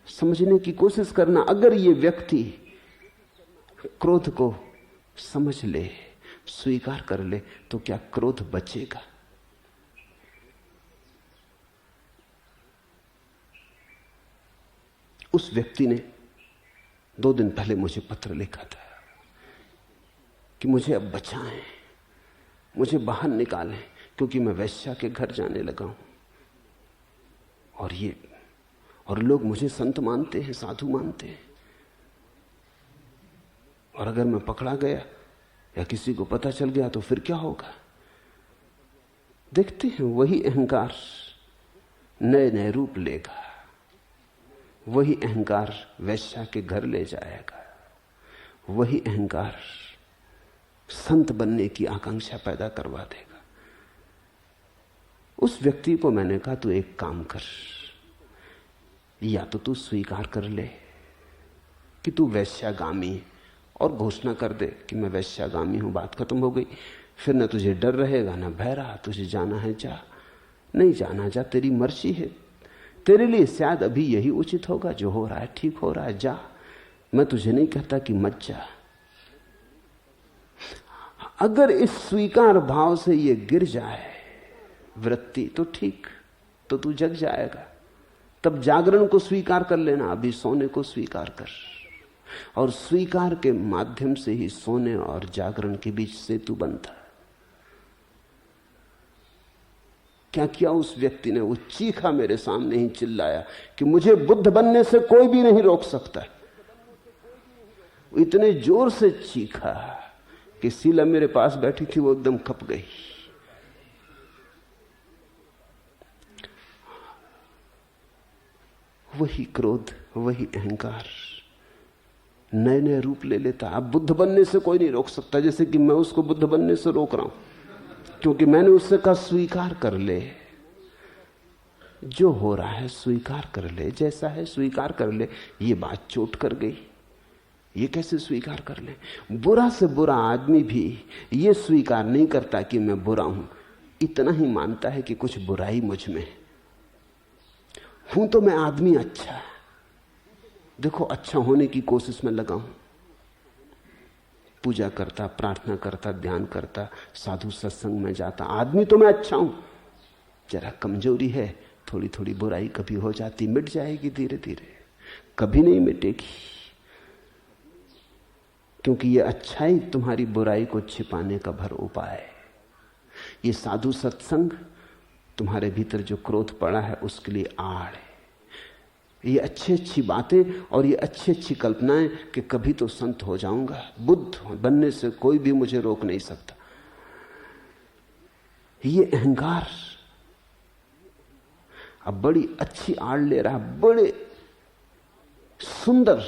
S2: समझने की कोशिश करना। अगर ये व्यक्ति क्रोध को समझ ले, स्वीकार कर ले, तो क्या क्रोध बचेगा। उस व्यक्ति ने 2 दिन पहले मुझे पत्र लिखा था कि मुझे अब बचाएं, मुझे बाहर निकालें, क्योंकि मैं वैश्या के घर जाने लगा हूं और लोग मुझे संत मानते हैं, साधु मानते हैं। और अगर मैं पकड़ा गया या किसी को पता चल गया तो फिर क्या होगा। देखते हैं वही अहंकार नए नए रूप लेगा। वही अहंकार वैश्या के घर ले जाएगा। वही अहंकार संत बनने की आकांक्षा पैदा करवा देगा। उस व्यक्ति को मैंने कहा तू एक काम कर, या तो तू स्वीकार कर ले कि तू वैश्यागामी है और घोषणा कर दे कि मैं वैश्यागामी हूं, बात खत्म हो गई। फिर न तुझे डर रहेगा न भय रहा। तुझे जाना है जा, नहीं जाना जा, तेरी मर्जी है। तेरे लिए शायद अभी यही उचित होगा, जो हो रहा है ठीक हो रहा है, जा। मैं तुझे नहीं कहता कि मत जा। अगर इस स्वीकार भाव से ये गिर जाए वृत्ति तो ठीक, तो तू जग जाएगा। तब जागरण को स्वीकार कर लेना, अभी सोने को स्वीकार कर। और स्वीकार के माध्यम से ही सोने और जागरण के बीच सेतु बनता है। क्या किया उस व्यक्ति ने, वो चीखा मेरे सामने ही, चिल्लाया कि मुझे बुद्ध बनने से कोई भी नहीं रोक सकता। वो इतने जोर से चीखा कि शीला मेरे पास बैठी थी, वो एकदम खप गई। वही क्रोध, वही अहंकार नए नए रूप ले लेता। अब बुद्ध बनने से कोई नहीं रोक सकता, जैसे कि मैं उसको बुद्ध बनने से रोक रहा हूं, क्योंकि मैंने उससे कहा स्वीकार कर ले। जो हो रहा है स्वीकार कर ले, जैसा है स्वीकार कर ले। ये बात चोट कर गई, ये कैसे स्वीकार कर ले। बुरा से बुरा आदमी भी ये स्वीकार नहीं करता कि मैं बुरा हूं, इतना ही मानता है कि कुछ बुराई मुझ में है। हूं तो मैं आदमी अच्छा, देखो अच्छा होने की कोशिश में लगा हूं, पूजा करता, प्रार्थना करता, ध्यान करता, साधु सत्संग में जाता, आदमी तो मैं अच्छा हूं। जरा कमजोरी है, थोड़ी थोड़ी बुराई कभी हो जाती, मिट जाएगी धीरे धीरे, कभी नहीं मिटेगी, क्योंकि ये अच्छाई तुम्हारी बुराई को छिपाने का भर उपाय है। ये साधु सत्संग तुम्हारे भीतर जो क्रोध पड़ा है उसके लिए आड़ है। ये अच्छी अच्छी बातें और ये अच्छी अच्छी कल्पनाएं कि कभी तो संत हो जाऊंगा, बुद्ध बनने से कोई भी मुझे रोक नहीं सकता, ये अहंकार अब बड़ी अच्छी आड़ ले रहा है, बड़े सुंदर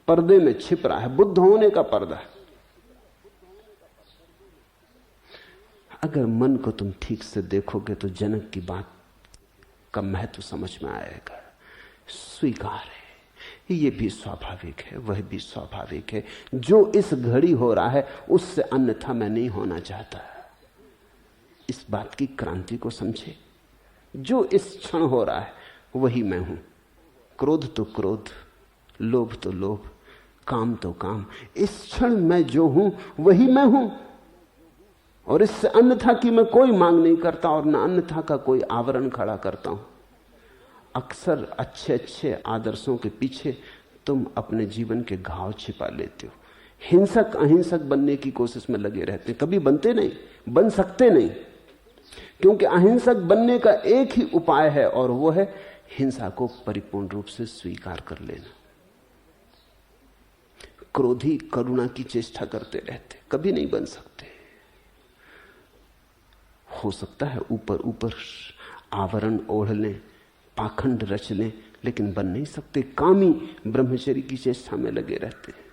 S2: पर्दे में छिप रहा है, बुद्ध होने का पर्दा। अगर मन को तुम ठीक से देखोगे तो जनक की बात का महत्व समझ में आएगा। स्वीकार है, ये भी स्वाभाविक है, वह भी स्वाभाविक है, जो इस घड़ी हो रहा है उससे अन्यथा मैं नहीं होना चाहता। इस बात की क्रांति को समझे, जो इस क्षण हो रहा है वही मैं हूं। क्रोध तो क्रोध, लोभ तो लोभ, काम तो काम, इस क्षण मैं जो हूं वही मैं हूं, और इससे अन्यथा की मैं कोई मांग नहीं करता और न अन्यथा का कोई आवरण खड़ा करता हूं। अक्सर अच्छे अच्छे आदर्शों के पीछे तुम अपने जीवन के घाव छिपा लेते हो, हिंसक अहिंसक बनने की कोशिश में लगे रहते, कभी बनते नहीं, बन सकते नहीं, क्योंकि अहिंसक बनने का एक ही उपाय है और वो है हिंसा को परिपूर्ण रूप से स्वीकार कर लेना। क्रोधी करुणा की चेष्टा करते रहते, कभी नहीं बन सकते। हो सकता है ऊपर ऊपर आवरण ओढ़ लें, पाखंड रच लें, लेकिन बन नहीं सकते। कामी ब्रह्मचर्य की चेष्टा में लगे रहते हैं।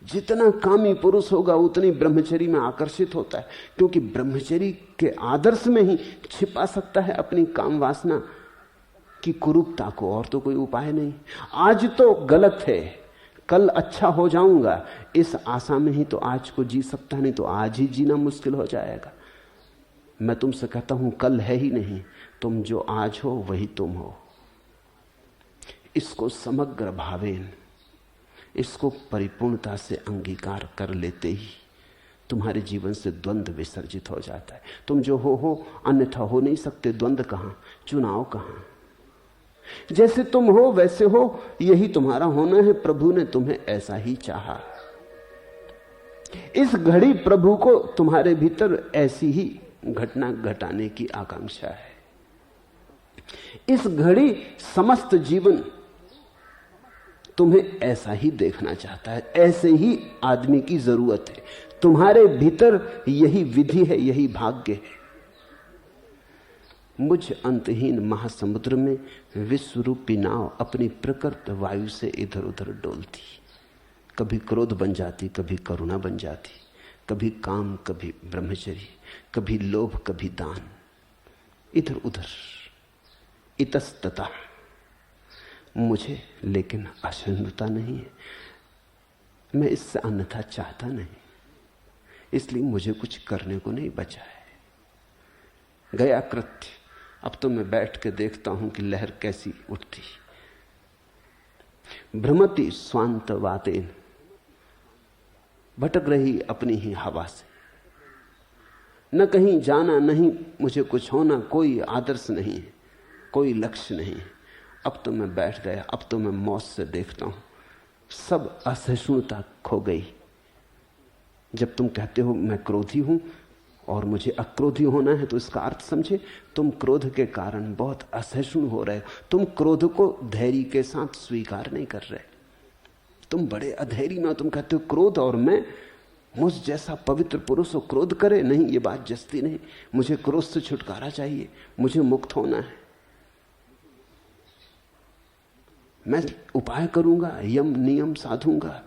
S2: जितना कामी पुरुष होगा उतनी ब्रह्मचर्य में आकर्षित होता है, क्योंकि ब्रह्मचर्य के आदर्श में ही छिपा सकता है अपनी काम वासना की कुरूपता को, और तो कोई उपाय नहीं। आज तो गलत है, कल अच्छा हो जाऊंगा, इस आशा में ही तो आज को जी सकता है, नहीं तो आज ही जीना मुश्किल हो जाएगा। मैं तुमसे कहता हूं कल है ही नहीं, तुम जो आज हो वही तुम हो। इसको समग्र भावेन, इसको परिपूर्णता से अंगीकार कर लेते ही तुम्हारे जीवन से द्वंद्व विसर्जित हो जाता है। तुम जो हो अन्यथा हो नहीं सकते। द्वंद्व कहां, चुनाव कहां? जैसे तुम हो वैसे हो, यही तुम्हारा होना है। प्रभु ने तुम्हें ऐसा ही चाहा। इस घड़ी प्रभु को तुम्हारे भीतर ऐसी ही घटना घटाने की आकांक्षा है। इस घड़ी समस्त जीवन तुम्हें ऐसा ही देखना चाहता है, ऐसे ही आदमी की जरूरत है। तुम्हारे भीतर यही विधि है, यही भाग्य है। मुझ अंतहीन महासमुद्र में विश्वरूपी नाव अपनी प्रकृत वायु से इधर उधर डोलती, कभी क्रोध बन जाती, कभी करुणा बन जाती, कभी काम, कभी ब्रह्मचर्य, कभी लोभ, कभी दान, इधर उधर इतस्ततः। मुझे लेकिन असहिष्णुता नहीं है, मैं इससे अन्यथा चाहता नहीं, इसलिए मुझे कुछ करने को नहीं बचा है। गया कृत्य, अब तो मैं बैठ के देखता हूं कि लहर कैसी उठती। भ्रमति स्वांत वातेन, भटक रही अपनी ही हवा से, न कहीं जाना, नहीं मुझे कुछ होना, कोई आदर्श नहीं है, कोई लक्ष्य नहीं है। अब तो मैं बैठ गया, अब तो मैं मौत से देखता हूं, सब असहिष्णुता खो गई। जब तुम कहते हो मैं क्रोधी हूं और मुझे अक्रोधी होना है, तो इसका अर्थ समझे, तुम क्रोध के कारण बहुत असहिष्णु हो रहे हो। तुम क्रोध को धैर्य के साथ स्वीकार नहीं कर रहे, तुम बड़े अधैर्य में। तुम कहते हो क्रोध, और मैं मुझ जैसा पवित्र पुरुष हो क्रोध करे? नहीं, ये बात जचती नहीं। मुझे क्रोध से छुटकारा चाहिए, मुझे मुक्त होना है। मैं उपाय करूंगा, यम नियम साधूंगा,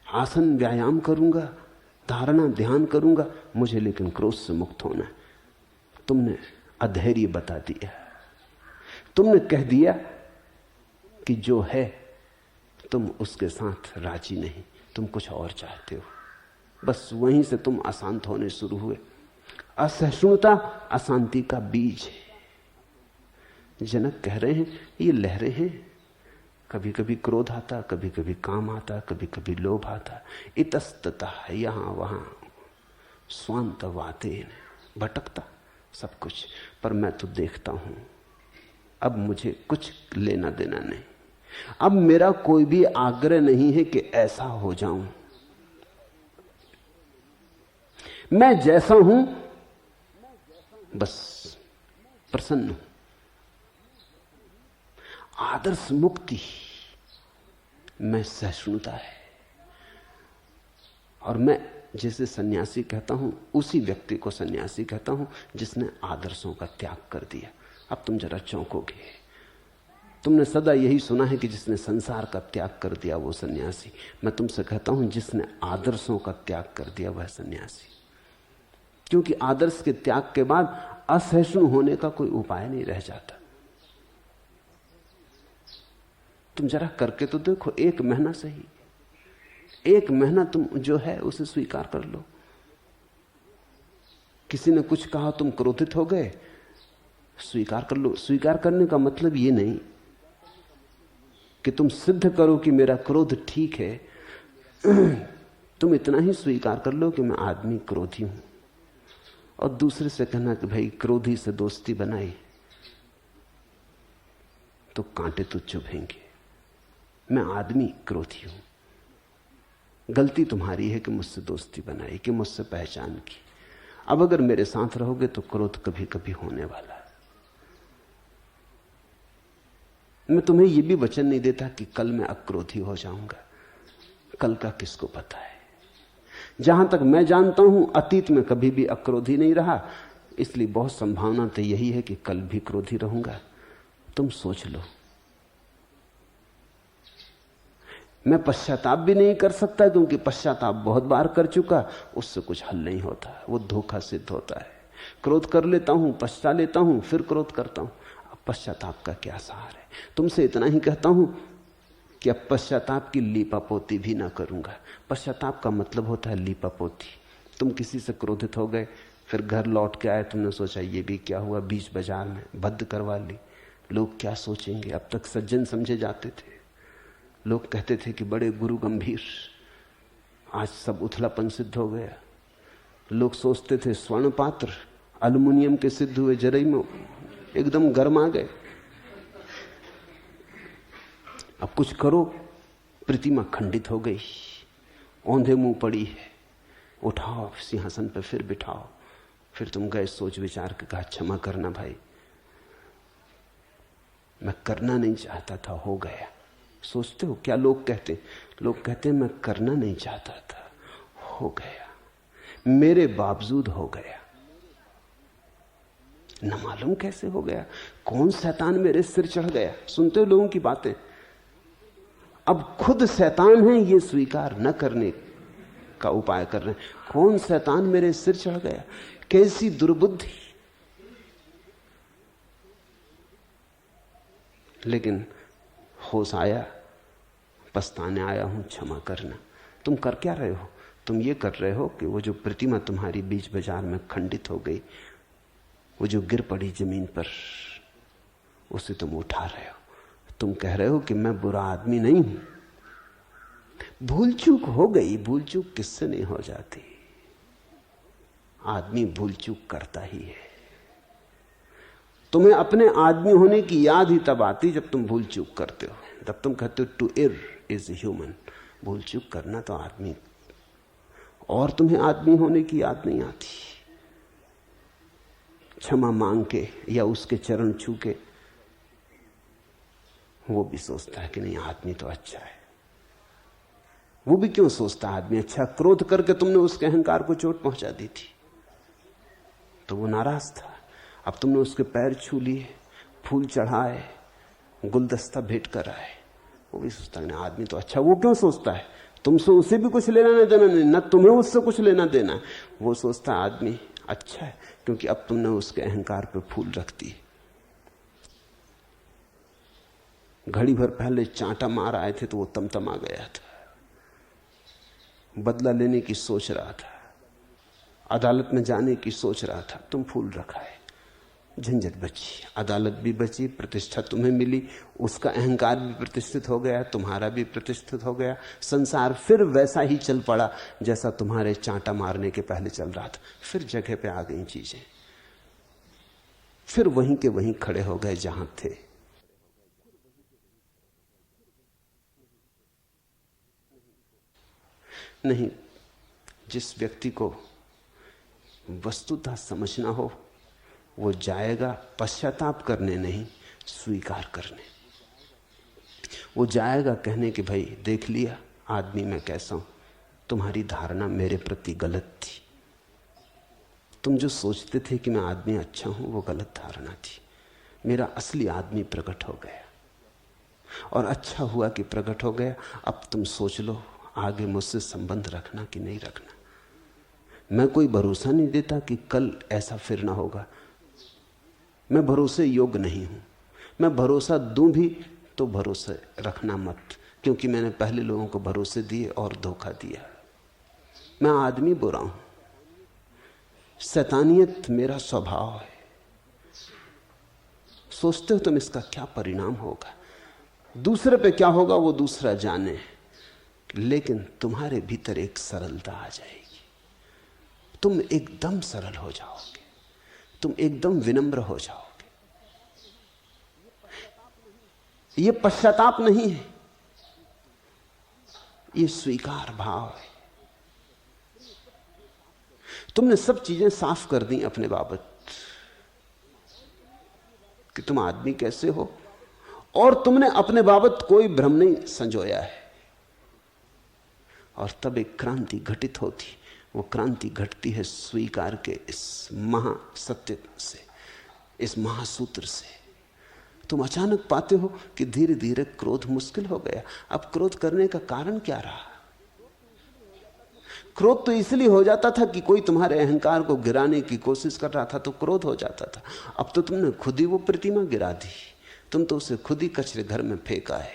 S2: आसन व्यायाम करूंगा, धारणा ध्यान करूंगा, मुझे लेकिन क्रोध से मुक्त होना है। तुमने अधैर्य बता दिया, तुमने कह दिया कि जो है तुम उसके साथ राजी नहीं, तुम कुछ और चाहते हो। बस वहीं से तुम अशांत होने शुरू हुए। असहिष्णुता अशांति का बीज है। जनक कह रहे हैं ये लहरें हैं, कभी कभी क्रोध आता, कभी कभी काम आता, कभी कभी लोभ आता, इतस्ततः यहां वहां स्वांत वातेन, भटकता सब कुछ। पर मैं तो देखता हूं, अब मुझे कुछ लेना देना नहीं। अब मेरा कोई भी आग्रह नहीं है कि ऐसा हो जाऊं। मैं जैसा हूं बस प्रसन्न हूं। आदर्श मुक्ति में सहिष्णुता है। और मैं जिसे सन्यासी कहता हूं उसी व्यक्ति को सन्यासी कहता हूं जिसने आदर्शों का त्याग कर दिया। अब तुम जरा चौंकोगे। तुमने सदा यही सुना है कि जिसने संसार का त्याग कर दिया वो सन्यासी। मैं तुमसे कहता हूं जिसने आदर्शों का त्याग कर दिया वह सन्यासी। क्योंकि आदर्श के त्याग के बाद असहिष्णु होने का कोई उपाय नहीं रह जाता। तुम जरा करके तो देखो, 1 महीना सही, 1 महीना तुम जो है उसे स्वीकार कर लो। किसी ने कुछ कहा, तुम क्रोधित हो गए, स्वीकार कर लो। स्वीकार करने का मतलब ये नहीं कि तुम सिद्ध करो कि मेरा क्रोध ठीक है। तुम इतना ही स्वीकार कर लो कि मैं आदमी क्रोधी हूं, और दूसरे से कहना कि भाई क्रोधी से दोस्ती बनाई तो कांटे तो चुभेंगे। मैं आदमी क्रोधी हूं। गलती तुम्हारी है कि मुझसे दोस्ती बनाई, कि मुझसे पहचान की। अब अगर मेरे साथ रहोगे तो क्रोध कभी कभी होने वाला है। मैं तुम्हें यह भी वचन नहीं देता कि कल मैं अक्रोधी हो जाऊंगा। कल का किसको पता है। जहां तक मैं जानता हूं अतीत में कभी भी अक्रोधी नहीं रहा, इसलिए बहुत संभावना तो यही है कि कल भी क्रोधी रहूंगा। तुम सोच लो। मैं पश्चाताप भी नहीं कर सकता, क्योंकि पश्चाताप बहुत बार कर चुका, उससे कुछ हल नहीं होता, वो धोखा सिद्ध होता है। क्रोध कर लेता हूं, पछता लेता हूं, फिर क्रोध करता हूं। अब पश्चाताप का क्या सहारा है। तुमसे इतना ही कहता हूं कि अब पश्चाताप की लीपापोती भी ना करूंगा। पश्चाताप का मतलब होता है लीपापोती। तुम किसी से क्रोधित हो गए, फिर घर लौट के आए, तुमने सोचा ये भी क्या हुआ, बीच बाजार में बद्द करवा ली, लोग क्या सोचेंगे। अब तक सज्जन समझे जाते थे, लोग कहते थे कि बड़े गुरु गंभीर, आज सब उथलापन सिद्ध हो गया। लोग सोचते थे स्वर्ण पात्र एल्युमिनियम के सिद्ध हुए, जरई में एकदम गर्म आ गए। अब कुछ करो, प्रतिमा खंडित हो गई, औंधे मुंह पड़ी है, उठाओ सिंहासन पर फिर बिठाओ। फिर तुम गए, सोच विचार के कहा क्षमा करना भाई, मैं करना नहीं चाहता था, हो गया। सोचते हो क्या लोग कहते? लोग कहते हैं मैं करना नहीं चाहता था, हो गया, मेरे बावजूद हो गया। न मालूम कैसे हो गया, कौन शैतान मेरे सिर चढ़ गया। सुनते हो लोगों की बातें। अब खुद शैतान है ये स्वीकार न करने का उपाय कर रहे हैं। कौन शैतान मेरे सिर चढ़ गया, कैसी दुर्बुद्धि। लेकिन होश आया, पछताने आया हूं, क्षमा करना। तुम कर क्या रहे हो? तुम ये कर रहे हो कि वो जो प्रतिमा तुम्हारी बीच बाजार में खंडित हो गई, वो जो गिर पड़ी जमीन पर, उसे तुम उठा रहे हो। तुम कह रहे हो कि मैं बुरा आदमी नहीं हूं। भूल चूक हो गई। भूल चूक किससे नहीं हो जाती। आदमी भूल चूक करता ही है। तुम्हें अपने आदमी होने की याद ही तब आती जब तुम भूल चूक करते हो। तब तुम कहते हो टू इर इज ह्यूमन। भूल चूक करना तो आदमी, और तुम्हें आदमी होने की याद नहीं आती। क्षमा मांग के या उसके चरण छू के वो भी सोचता है कि नहीं आदमी तो अच्छा है। वो भी क्यों सोचता है आदमी अच्छा? क्रोध करके तुमने उसके अहंकार को चोट पहुंचा दी थी तो वो नाराज था। अब तुमने उसके पैर छू लिए, फूल चढ़ाए, गुलदस्ता भेंट कर आए, वो भी सोचता है ना आदमी तो अच्छा। वो क्यों सोचता है? तुमसे उसे भी कुछ लेना नहीं देना नहीं, न तुम्हें उससे कुछ लेना देना है। वो सोचता है आदमी अच्छा है क्योंकि अब तुमने उसके अहंकार पे फूल रख दी। घड़ी भर पहले चांटा मार आए थे तो वो तमतमा गया था, बदला लेने की सोच रहा था, अदालत में जाने की सोच रहा था, तुम फूल रखा है, झंझट बची, अदालत भी बची, प्रतिष्ठा तुम्हें मिली, उसका अहंकार भी प्रतिष्ठित हो गया, तुम्हारा भी प्रतिष्ठित हो गया, संसार फिर वैसा ही चल पड़ा जैसा तुम्हारे चांटा मारने के पहले चल रहा था। फिर जगह पे आ गई चीजें, फिर वहीं के वहीं खड़े हो गए जहां थे। नहीं, जिस व्यक्ति को वस्तुतः समझना हो वो जाएगा पश्चाताप करने नहीं, स्वीकार करने। वो जाएगा कहने कि भाई देख लिया आदमी मैं कैसा हूं, तुम्हारी धारणा मेरे प्रति गलत थी, तुम जो सोचते थे कि मैं आदमी अच्छा हूं वो गलत धारणा थी, मेरा असली आदमी प्रकट हो गया, और अच्छा हुआ कि प्रकट हो गया। अब तुम सोच लो आगे मुझसे संबंध रखना कि नहीं रखना। मैं कोई भरोसा नहीं देता कि कल ऐसा फिर ना होगा, मैं भरोसे योग्य नहीं हूं। मैं भरोसा दूं भी तो भरोसे रखना मत, क्योंकि मैंने पहले लोगों को भरोसे दिए और धोखा दिया। मैं आदमी बुरा हूं, शैतानियत मेरा स्वभाव है। सोचते हो तुम इसका क्या परिणाम होगा, दूसरे पे क्या होगा वो दूसरा जाने, लेकिन तुम्हारे भीतर एक सरलता आ जाएगी, तुम एकदम सरल हो जाओगे, तुम एकदम विनम्र हो जाओगे। ये पश्चाताप नहीं है, ये स्वीकार भाव है। तुमने सब चीजें साफ कर दी अपने बाबत कि तुम आदमी कैसे हो, और तुमने अपने बाबत कोई भ्रम नहीं संजोया है। और तब एक क्रांति घटित होती, वो क्रांति घटती है स्वीकार के इस महासत्य से, इस महासूत्र से। तुम अचानक पाते हो कि धीरे धीरे क्रोध मुश्किल हो गया। अब क्रोध करने का कारण क्या रहा? क्रोध तो इसलिए हो जाता था कि कोई तुम्हारे अहंकार को गिराने की कोशिश कर रहा था तो क्रोध हो जाता था। अब तो तुमने खुद ही वो प्रतिमा गिरा दी, तुम तो उसे खुद ही कचरे घर में फेंका है।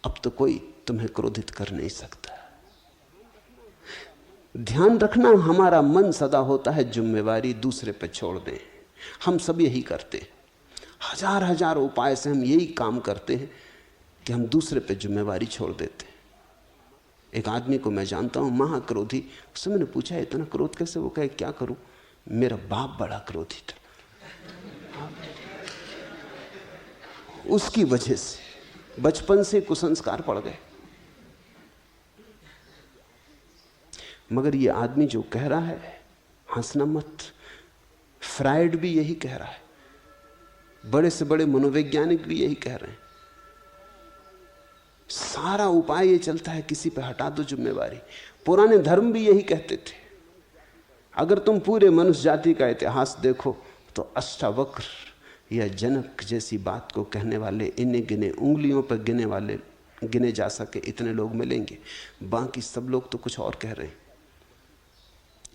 S2: अब तो कोई तुम्हें क्रोधित कर नहीं सकता। ध्यान रखना, हमारा मन सदा होता है जिम्मेवारी दूसरे पर छोड़ दें। हम सब यही करते हैं, हजार हजार उपाय से हम यही काम करते हैं कि हम दूसरे पर जिम्मेवारी छोड़ देते हैं। एक आदमी को मैं जानता हूं, महाक्रोधी, उससे मैंने पूछा इतना क्रोध कैसे? वो कहे क्या करूं, मेरा बाप बड़ा क्रोधी था, उसकी वजह से बचपन से कुसंस्कार पड़ गए। मगर ये आदमी जो कह रहा है, हंसना मत, फ्राइड भी यही कह रहा है, बड़े से बड़े मनोवैज्ञानिक भी यही कह रहे हैं। सारा उपाय ये चलता है किसी पे हटा दो जिम्मेवारी। पुराने धर्म भी यही कहते थे। अगर तुम पूरे मनुष्य जाति का इतिहास देखो तो अष्टावक्र या जनक जैसी बात को कहने वाले इन्हें गिने, उंगलियों पर गिने जा सके इतने लोग मिलेंगे, बाकी सब लोग तो कुछ और कह रहे हैं।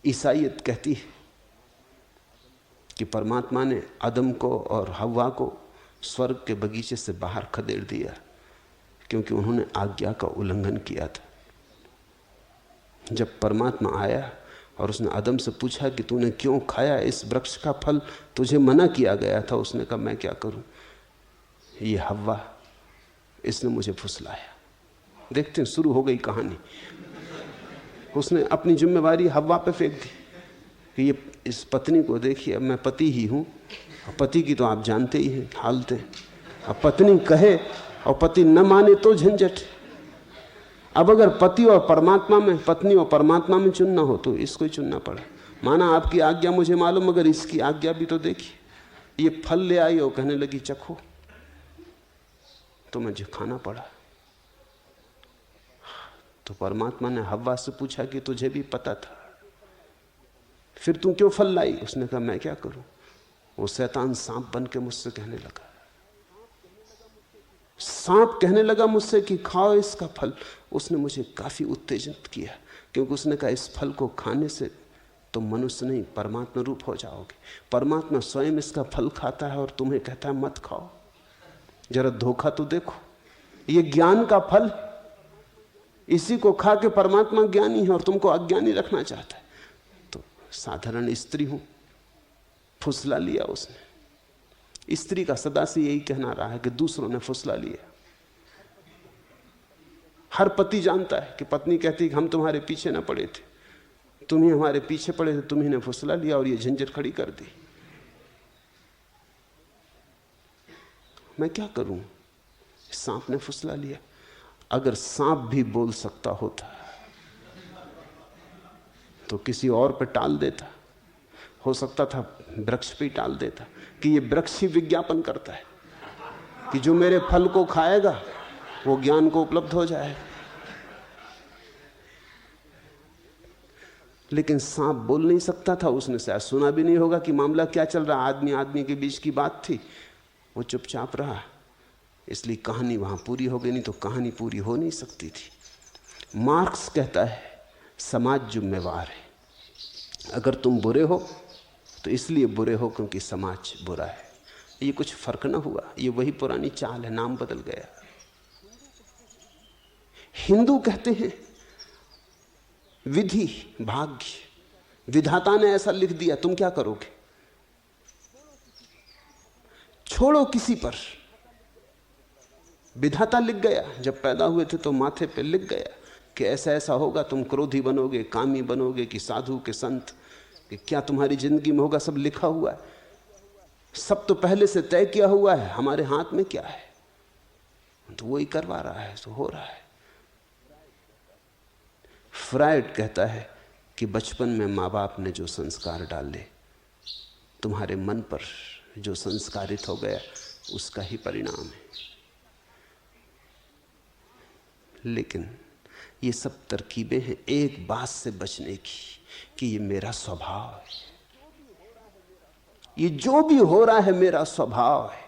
S2: ईसाईयत कहती है कि परमात्मा ने आदम को और हव्वा को स्वर्ग के बगीचे से बाहर खदेड़ दिया क्योंकि उन्होंने आज्ञा का उल्लंघन किया था। जब परमात्मा आया और उसने आदम से पूछा कि तूने क्यों खाया इस वृक्ष का फल, तुझे मना किया गया था, उसने कहा मैं क्या करूं, ये हव्वा इसने मुझे फुसलाया। देखते हैं, शुरू हो गई कहानी। उसने अपनी जिम्मेवारी हव्वा पे फेंक दी कि ये इस पत्नी को देखिए, अब मैं पति ही हूं, पति की तो आप जानते ही हैं हालतें। अब पत्नी कहे और पति न माने तो झंझट। अब अगर पति और परमात्मा में, पत्नी और परमात्मा में चुनना हो तो इसको ही चुनना पड़ा। माना आपकी आज्ञा मुझे मालूम, मगर इसकी आज्ञा भी तो देखिए। ये फल ले आई और कहने लगी चखो, तो मुझे खाना पड़ा। तो परमात्मा ने हव्वा से पूछा कि तुझे भी पता था, फिर तू क्यों फल लाई? उसने कहा मैं क्या करूं। वो शैतान सांप बन के मुझसे कहने लगा, सांप कहने लगा मुझसे कि खाओ इसका फल। उसने मुझे काफी उत्तेजित किया, क्योंकि उसने कहा इस फल को खाने से तुम मनुष्य नहीं परमात्मा रूप हो जाओगे। परमात्मा स्वयं इसका फल खाता है और तुम्हें कहता है मत खाओ। जरा धोखा तो देखो, ये ज्ञान का फल, इसी को खा के परमात्मा ज्ञानी है और तुमको अज्ञानी रखना चाहता है। तो साधारण स्त्री हूं, फुसला लिया उसने। स्त्री का सदा से यही कहना रहा है कि दूसरों ने फुसला लिया। हर पति जानता है कि पत्नी कहती कि हम तुम्हारे पीछे ना पड़े थे, तुम ही हमारे पीछे पड़े थे, तुम्ही ने फुसला लिया और ये झंझट खड़ी कर दी। मैं क्या करूं? सांप ने फुसला लिया। अगर सांप भी बोल सकता होता तो किसी और पे टाल देता। हो सकता था वृक्ष पे टाल देता कि ये वृक्ष ही विज्ञापन करता है कि जो मेरे फल को खाएगा वो ज्ञान को उपलब्ध हो जाएगा। लेकिन सांप बोल नहीं सकता था, उसने शायद सुना भी नहीं होगा कि मामला क्या चल रहा। आदमी आदमी के बीच की बात थी, वो चुपचाप रहा, इसलिए कहानी वहां पूरी हो गई, नहीं तो कहानी पूरी हो नहीं सकती थी। मार्क्स कहता है समाज जिम्मेवार है। अगर तुम बुरे हो तो इसलिए बुरे हो क्योंकि समाज बुरा है। ये कुछ फर्क ना हुआ, ये वही पुरानी चाल है, नाम बदल गया। हिंदू कहते हैं विधि भाग्य, विधाता ने ऐसा लिख दिया, तुम क्या करोगे? छोड़ो किसी पर, विधाता लिख गया। जब पैदा हुए थे तो माथे पे लिख गया कि ऐसा ऐसा होगा, तुम क्रोधी बनोगे, कामी बनोगे कि साधु के संत, कि क्या तुम्हारी जिंदगी में होगा, सब लिखा हुआ है, सब तो पहले से तय किया हुआ है। हमारे हाथ में क्या है? तो वही करवा रहा है, तो हो रहा है। फ्रायड कहता है कि बचपन में माँ बाप ने जो संस्कार डाले, तुम्हारे मन पर जो संस्कारित हो गया उसका ही परिणाम है। लेकिन ये सब तरकीबें हैं एक बात से बचने की कि ये मेरा स्वभाव है, ये जो भी हो रहा है मेरा स्वभाव है।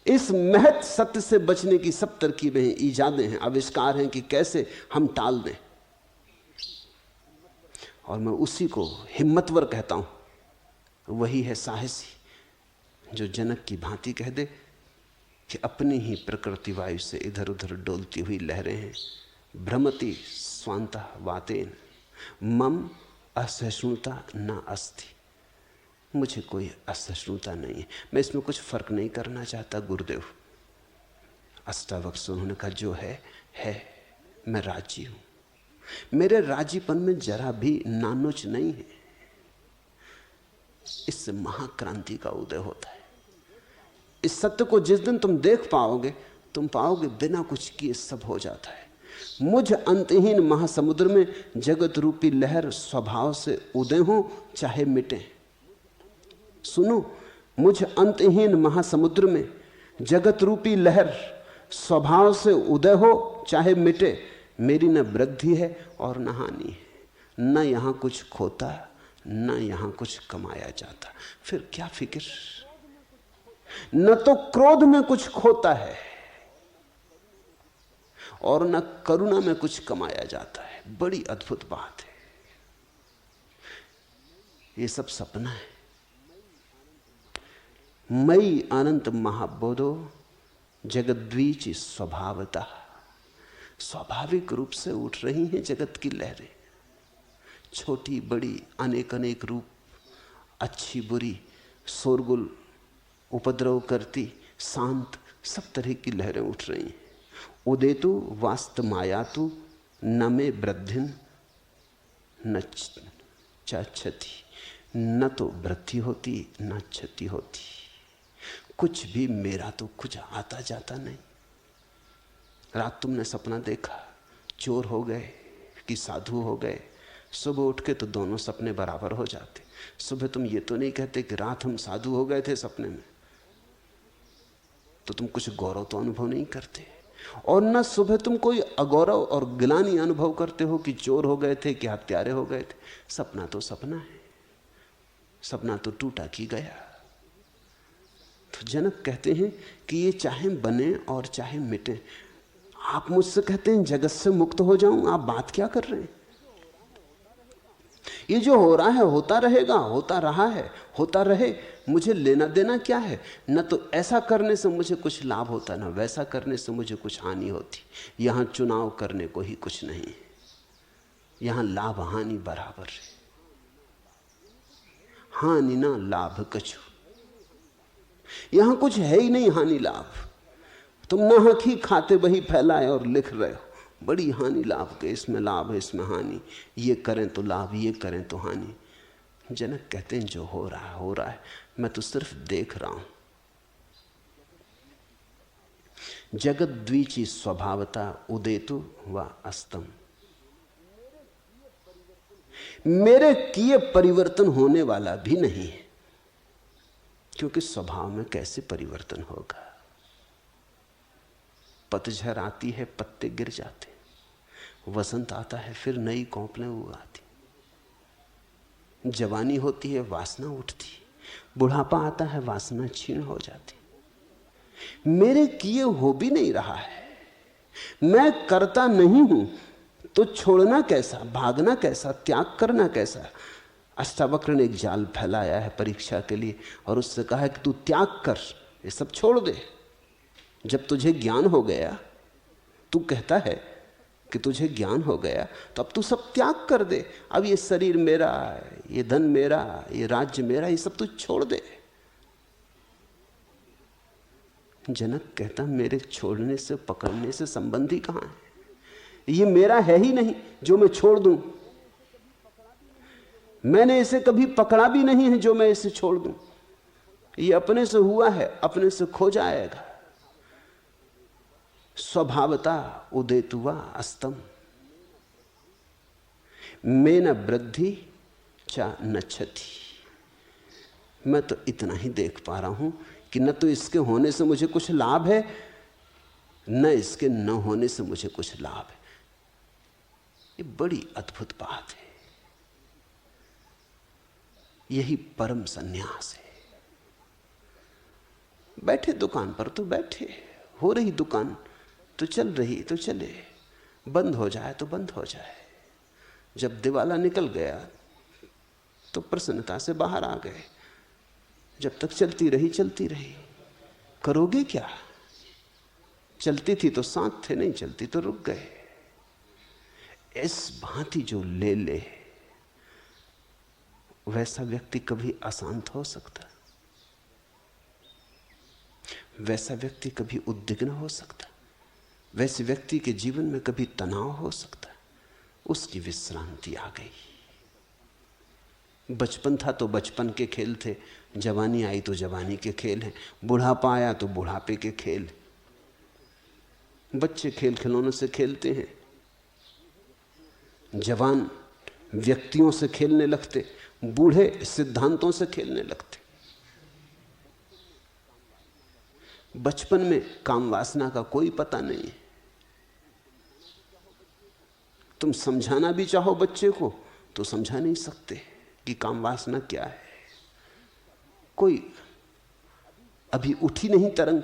S2: इस महत सत्य से बचने की सब तरकीबें हैं, इजादें हैं, आविष्कार हैं कि कैसे हम टाल दें। और मैं उसी को हिम्मतवर कहता हूं। वही है साहसी जो जनक की भांति कह दे कि अपनी ही प्रकृति वायु से इधर उधर डोलती हुई लहरें हैं। भ्रमति स्वांतः वातेन मम असहिष्णुता न अस्ति। मुझे कोई असहिष्णुता नहीं है। मैं इसमें कुछ फर्क नहीं करना चाहता। गुरुदेव अष्टावक्र उन्होंने कहा जो है मैं राजी हूं। मेरे राजीपन में जरा भी नानुच नहीं है। इससे महाक्रांति का उदय होता है। इस सत्य को जिस दिन तुम देख पाओगे, तुम पाओगे बिना कुछ किए सब हो जाता है। मुझ अंतहीन महासमुद्र में जगत रूपी लहर स्वभाव से उदय हो चाहे मिटे। सुनो, मुझ अंतहीन महासमुद्र में जगत रूपी लहर स्वभाव से उदय हो चाहे मिटे। मेरी न वृद्धि है और न हानि है, न यहां कुछ खोता न यहां कुछ कमाया जाता। फिर क्या फिक्र? न तो क्रोध में कुछ खोता है और न करुणा में कुछ कमाया जाता है। बड़ी अद्भुत बात है। ये सब सपना है। मई अनंत महाबोधो जगद्वीच स्वभावतः। स्वाभाविक रूप से उठ रही हैं जगत की लहरें, छोटी बड़ी अनेक अनेक रूप, अच्छी बुरी, शोरगुल, उपद्रव करती, शांत, सब तरह की लहरें उठ रही हैं। उदेतु वास्त मायातु न में वृद्धिन न क्षति। न तो वृद्धि होती न क्षति होती। कुछ भी मेरा तो कुछ आता जाता नहीं। रात तुमने सपना देखा, चोर हो गए कि साधु हो गए, सुबह उठ के तो दोनों सपने बराबर हो जाते। सुबह तुम ये तो नहीं कहते कि रात हम साधु हो गए थे सपने में, तो तुम कुछ गौरव तो अनुभव नहीं करते। और न सुबह तुम कोई अगौरव और गिलानी अनुभव करते हो कि चोर हो गए थे कि हत्यारे हो गए थे। सपना तो सपना है, सपना तो टूटा की गया। तो जनक कहते हैं कि ये चाहे बने और चाहे मिटे। आप मुझसे कहते हैं जगत से मुक्त हो जाऊं, आप बात क्या कर रहे हैं? ये जो हो रहा है होता रहेगा, होता रहा है, होता रहे, मुझे लेना देना क्या है? न तो ऐसा करने से मुझे कुछ लाभ होता, ना वैसा करने से मुझे कुछ हानि होती। यहां चुनाव करने को ही कुछ नहीं है, यहां लाभ हानि बराबर है। हानि ना लाभ कछु, यहां कुछ है ही नहीं हानि लाभ। तुम नाहक ही खाते वही फैलाए और लिख रहे हो बड़ी हानि लाभ के, इसमें लाभ है इसमें हानि, ये करें तो लाभ ये करें तो हानि। जनक कहते हैं जो हो रहा है हो रहा है, मैं तो सिर्फ देख रहा हूं। जगत द्विची स्वभावता उदेतु व अस्तम, मेरे किए परिवर्तन होने वाला भी नहीं है, क्योंकि स्वभाव में कैसे परिवर्तन होगा। पतझड़ आती है, पत्ते गिर जाते, वसंत आता है, फिर नई कौपलें उगाती, जवानी होती है, वासना उठती, बुढ़ापा आता है, वासना क्षीण हो जाती। मेरे किए हो भी नहीं रहा है, मैं करता नहीं हूं, तो छोड़ना कैसा, भागना कैसा, त्याग करना कैसा? अष्टावक्र ने एक जाल फैलाया है परीक्षा के लिए और उससे कहा है कि तू त्याग कर, ये सब छोड़ दे। जब तुझे ज्ञान हो गया, तू कहता है कि तुझे ज्ञान हो गया, तो अब तू सब त्याग कर दे। अब ये शरीर मेरा, ये धन मेरा, ये राज्य मेरा, ये सब तू छोड़ दे। जनक कहता मेरे छोड़ने से पकड़ने से संबंधी कहां है? ये मेरा है ही नहीं जो मैं छोड़ दूं, मैंने इसे कभी पकड़ा भी नहीं है जो मैं इसे छोड़ दूं। ये अपने से हुआ है, अपने से खो जाएगा। स्वभावता उदेतुवा अस्तम, में न वृद्धि चा न क्षति। मैं तो इतना ही देख पा रहा हूं कि न तो इसके होने से मुझे कुछ लाभ है, न इसके न होने से मुझे कुछ लाभ है। ये बड़ी अद्भुत बात है। यही परम संन्यास है। बैठे दुकान पर तो बैठे, हो रही दुकान तो चल रही तो चले, बंद हो जाए तो बंद हो जाए। जब दिवाला निकल गया तो प्रसन्नता से बाहर आ गए। जब तक चलती रही चलती रही। करोगे क्या? चलती थी तो साथ थे, नहीं चलती तो रुक गए। इस भांति जो ले ले, वैसा व्यक्ति कभी अशांत हो सकता? वैसा व्यक्ति कभी उद्विग्न हो सकता? वैसे व्यक्ति के जीवन में कभी तनाव हो सकता? उसकी विश्रांति आ गई। बचपन था तो बचपन के खेल थे, जवानी आई तो जवानी के खेल हैं, बुढ़ापा आया तो बुढ़ापे के खेल। बच्चे खेल खिलौनों से खेलते हैं, जवान व्यक्तियों से खेलने लगते, बूढ़े सिद्धांतों से खेलने लगते। बचपन में काम वासना का कोई पता नहीं है। तुम समझाना भी चाहो बच्चे को तो समझा नहीं सकते कि काम वासना क्या है। कोई अभी उठी नहीं तरंग,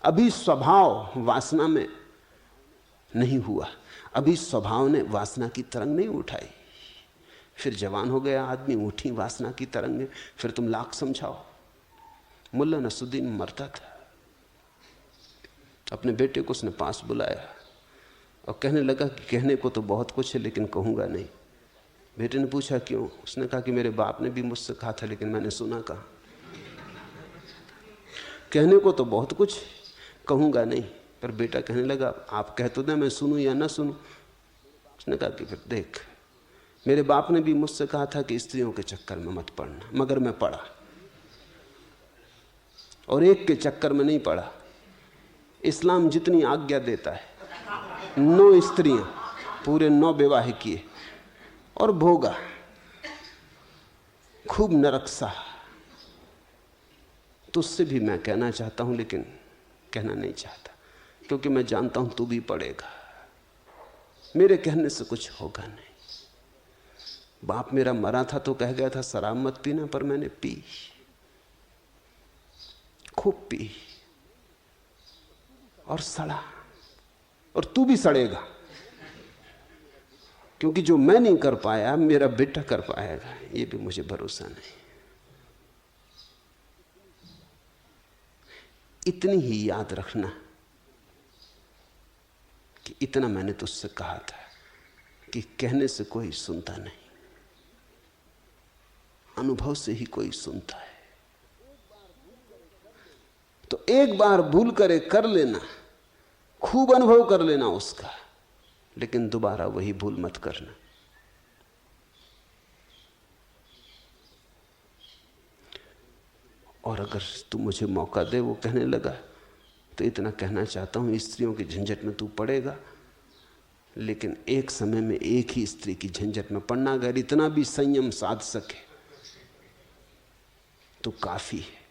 S2: अभी स्वभाव वासना में नहीं हुआ, अभी स्वभाव ने वासना की तरंग नहीं उठाई। फिर जवान हो गया आदमी, उठी वासना की तरंग में, फिर तुम लाख समझाओ। मुल्ला नसरुद्दीन मरता था, अपने बेटे को उसने पास बुलाया और कहने लगा कि कहने को तो बहुत कुछ है लेकिन कहूंगा नहीं। बेटे ने पूछा क्यों? उसने कहा कि मेरे बाप ने भी मुझसे कहा था लेकिन मैंने सुना कहा। कहने को तो बहुत कुछ, कहूंगा नहीं। पर बेटा कहने लगा आप कह तो दें, मैं सुनूं या ना सुनूं। उसने कहा कि फिर देख, मेरे बाप ने भी मुझसे कहा था कि स्त्रियों के चक्कर में मत पड़ना, मगर मैं पड़ा, और एक के चक्कर में नहीं पड़ा। इस्लाम जितनी आज्ञा देता है, 9 स्त्रियां, पूरे 9 विवाह किए और भोगा खूब नरकसा। तुझसे भी मैं कहना चाहता हूं लेकिन कहना नहीं चाहता, क्योंकि मैं जानता हूं तू भी पड़ेगा। मेरे कहने से कुछ होगा नहीं। बाप मेरा मरा था तो कह गया था शराब मत पीना, पर मैंने पी, खूब पी और सड़ा, और तू भी सड़ेगा। क्योंकि जो मैं नहीं कर पाया मेरा बेटा कर पाएगा, ये भी मुझे भरोसा नहीं। इतनी ही याद रखना कि इतना मैंने तुझसे कहा था कि कहने से कोई सुनता नहीं, अनुभव से ही कोई सुनता है। तो एक बार भूल करे कर लेना, खूब अनुभव कर लेना उसका, लेकिन दोबारा वही भूल मत करना। और अगर तू मुझे मौका दे, वो कहने लगा, तो इतना कहना चाहता हूं, स्त्रियों की झंझट में तू पड़ेगा, लेकिन एक समय में एक ही स्त्री की झंझट में पड़ना, अगर इतना भी संयम साध सके तो काफी है।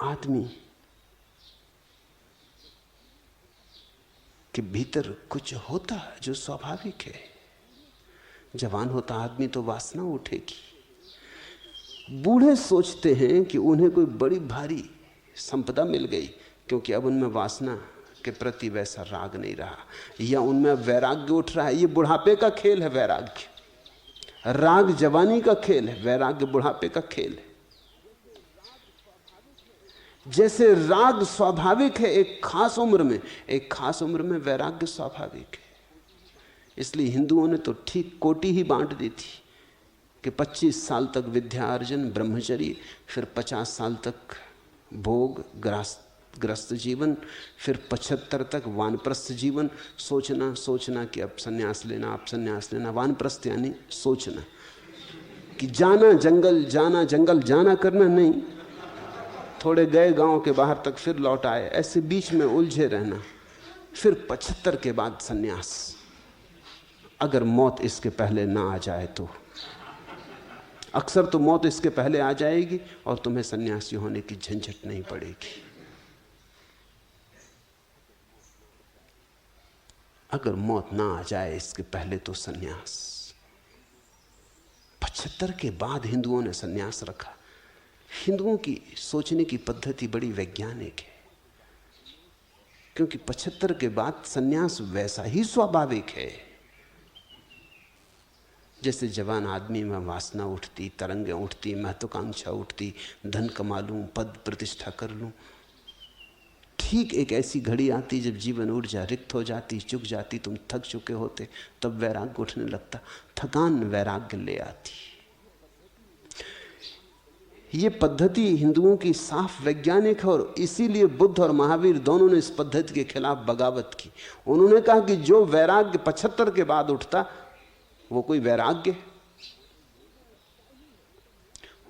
S2: आदमी के भीतर कुछ होता है जो स्वाभाविक है। जवान होता आदमी तो वासना उठेगी। बूढ़े सोचते हैं कि उन्हें कोई बड़ी भारी संपदा मिल गई, क्योंकि अब उनमें वासना के प्रति वैसा राग नहीं रहा, या उनमें वैराग्य उठ रहा है। ये बुढ़ापे का खेल है वैराग्य। राग जवानी का खेल है, वैराग्य बुढ़ापे का खेल है। जैसे राग स्वाभाविक है एक खास उम्र में, एक खास उम्र में वैराग्य स्वाभाविक है। इसलिए हिंदुओं ने तो ठीक कोटि ही बांट दी थी कि 25 साल तक विद्या अर्जन ब्रह्मचर्य, फिर 50 साल तक भोग ग्रस्त जीवन, फिर 75 तक वानप्रस्थ जीवन। सोचना कि अब संन्यास लेना। वानप्रस्थ यानी सोचना कि जाना जंगल जाना करना नहीं, थोड़े गए गांव के बाहर तक फिर लौट आए, ऐसे बीच में उलझे रहना। फिर 75 के बाद संन्यास, अगर मौत इसके पहले ना आ जाए तो। अक्सर तो मौत इसके पहले आ जाएगी और तुम्हें सन्यासी होने की झंझट नहीं पड़ेगी। अगर मौत ना आ जाए इसके पहले तो सन्यास। 75 के बाद हिंदुओं ने सन्यास रखा। हिंदुओं की सोचने की पद्धति बड़ी वैज्ञानिक है, क्योंकि 75 के बाद सन्यास वैसा ही स्वाभाविक है जैसे जवान आदमी में वासना उठती, तरंगें उठती, महत्वाकांक्षा उठती, धन कमा लूं, पद प्रतिष्ठा कर लूं। ठीक एक ऐसी घड़ी आती जब जीवन ऊर्जा रिक्त हो जाती, चुक जाती, तुम थक चुके होते, तब वैराग्य उठने लगता। थकान वैराग्य ले आती। ये पद्धति हिंदुओं की साफ वैज्ञानिक है, और इसीलिए बुद्ध और महावीर दोनों ने इस पद्धति के खिलाफ बगावत की। उन्होंने कहा कि जो वैराग्य 75 के बाद उठता वो कोई वैराग्य,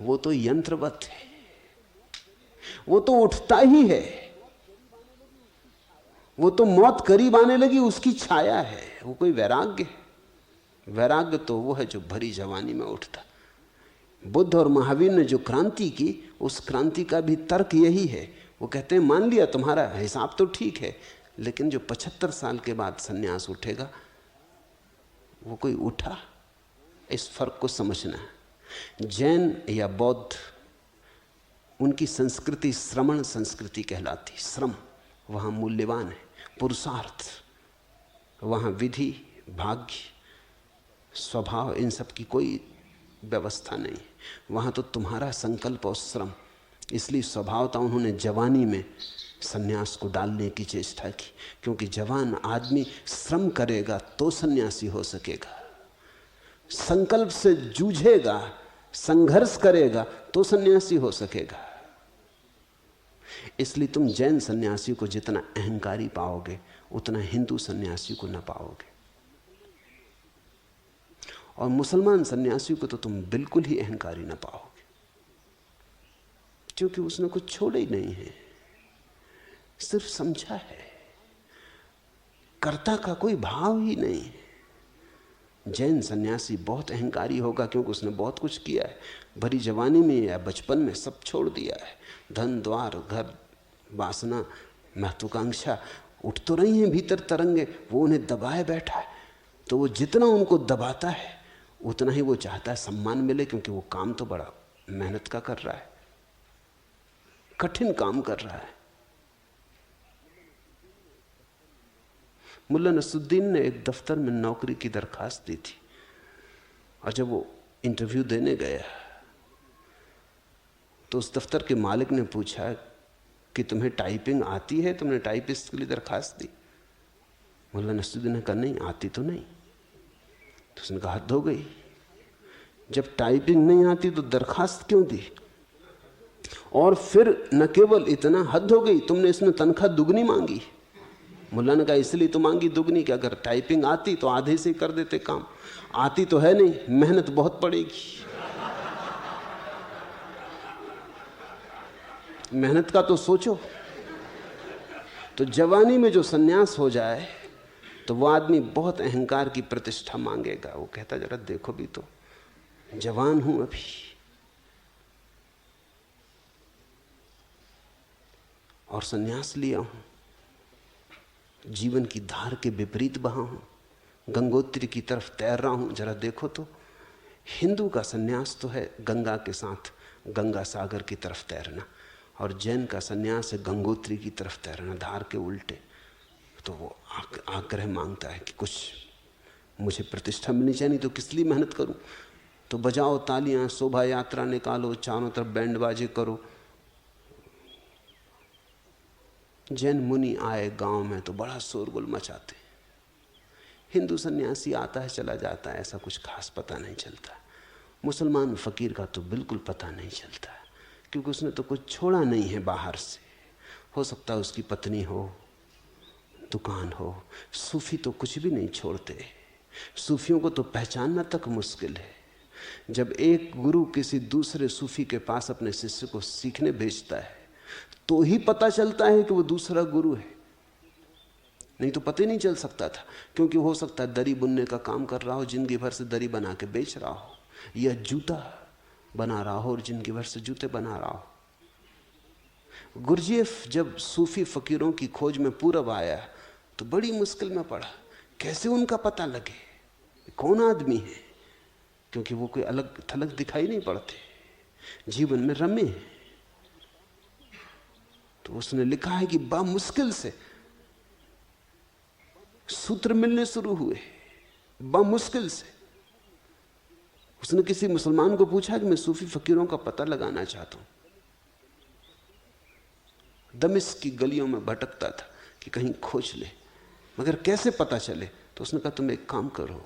S2: वो तो यंत्रवत है, वो तो उठता ही है, वो तो मौत करीब आने लगी उसकी छाया है, वो कोई वैराग्य है। वैराग्य तो वो है जो भरी जवानी में उठता। बुद्ध और महावीर ने जो क्रांति की, उस क्रांति का भी तर्क यही है। वो कहते हैं मान लिया तुम्हारा हिसाब तो ठीक है, लेकिन जो 75 साल के बाद सन्यास उठेगा वो कोई उठा। इस फर्क को समझना है। जैन या बौद्ध, उनकी संस्कृति श्रमण संस्कृति कहलाती। श्रम वहाँ मूल्यवान है, पुरुषार्थ वहाँ, विधि भाग्य स्वभाव इन सब की कोई व्यवस्था नहीं। वहाँ तो तुम्हारा संकल्प और श्रम। इसलिए स्वभावतः उन्होंने जवानी में सन्यास को डालने की चेष्टा की, क्योंकि जवान आदमी श्रम करेगा तो सन्यासी हो सकेगा, संकल्प से जूझेगा, संघर्ष करेगा तो सन्यासी हो सकेगा। इसलिए तुम जैन सन्यासी को जितना अहंकारी पाओगे, उतना हिंदू सन्यासी को न पाओगे। और मुसलमान सन्यासी को तो तुम बिल्कुल ही अहंकारी न पाओगे, क्योंकि उसने कुछ छोड़ा ही नहीं है, सिर्फ समझा है, कर्ता का कोई भाव ही नहीं है। जैन सन्यासी बहुत अहंकारी होगा, क्योंकि उसने बहुत कुछ किया है, भरी जवानी में या बचपन में सब छोड़ दिया है। धन द्वार घर वासना महत्वाकांक्षा उठ तो रही हैं भीतर तरंगे, वो उन्हें दबाए बैठा है। तो वो जितना उनको दबाता है उतना ही वो चाहता है सम्मान मिले, क्योंकि वो काम तो बड़ा मेहनत का कर रहा है, कठिन काम कर रहा है। मुल्ला नसरुद्दीन ने एक दफ्तर में नौकरी की दरखास्त दी थी, और जब वो इंटरव्यू देने गया तो उस दफ्तर के मालिक ने पूछा कि तुम्हें टाइपिंग आती है, तुमने टाइपिस्ट के लिए दरखास्त दी? मुल्ला नसरुद्दीन ने कहा नहीं, आती तो नहीं। तो उसने कहा हद हो गई, जब टाइपिंग नहीं आती तो दरखास्त क्यों दी? और फिर न केवल इतना, हद हो गई, तुमने इसमें तनख्वाह दुगनी मांगी। मुल्ला ने कहा इसलिए तो मांगी दुगनी कि अगर टाइपिंग आती तो आधे से कर देते काम, आती तो है नहीं, मेहनत बहुत पड़ेगी। मेहनत का तो सोचो। तो जवानी में जो सन्यास हो जाए तो वो आदमी बहुत अहंकार की प्रतिष्ठा मांगेगा। वो कहता जरा देखो भी तो, जवान हूं अभी, और सन्यास लिया हूं, जीवन की धार के विपरीत बहा हूं, गंगोत्री की तरफ तैर रहा हूं, जरा देखो तो। हिंदू का सन्यास तो है गंगा के साथ गंगा सागर की तरफ तैरना, और जैन का सन्यास है गंगोत्री की तरफ तैरना, धार के उल्टे। तो वो आग्रह मांगता है कि कुछ मुझे प्रतिष्ठा मिलनी चाहिए, नहीं तो किस लिए मेहनत करूं। तो बजाओ तालियां, शोभा यात्रा निकालो, चारों तरफ बैंड बाजे करो। जैन मुनि आए गांव में तो बड़ा शोरगुल मचाते। हिंदू सन्यासी आता है चला जाता है, ऐसा कुछ खास पता नहीं चलता। मुसलमान फकीर का तो बिल्कुल पता नहीं चलता, क्योंकि उसने तो कुछ छोड़ा नहीं है बाहर से। हो सकता है उसकी पत्नी हो, दुकान हो। सूफी तो कुछ भी नहीं छोड़ते। सूफियों को तो पहचानना तक मुश्किल है। जब एक गुरु किसी दूसरे सूफी के पास अपने शिष्य को सीखने भेजता है तो ही पता चलता है कि वो दूसरा गुरु है, नहीं तो पता ही नहीं चल सकता था। क्योंकि हो सकता है दरी बुनने का काम कर रहा हो, जिंदगी भर से दरी बना के बेच रहा हो, या जूता बना रहा हो और जिंदगी भर से जूते बना रहा हो। गुरजीएफ जब सूफी फकीरों की खोज में पूरब आया तो बड़ी मुश्किल में पड़ा, कैसे उनका पता लगे कौन आदमी है, क्योंकि वो कोई अलग थलग दिखाई नहीं पड़ते, जीवन में रमे। तो उसने लिखा है कि बड़ा मुश्किल से सूत्र मिलने शुरू हुए, बड़ा मुश्किल से। उसने किसी मुसलमान को पूछा कि मैं सूफी फकीरों का पता लगाना चाहता हूं। दमिश्क की गलियों में भटकता था कि कहीं खोज ले, मगर कैसे पता चले। तो उसने कहा तुम एक काम करो,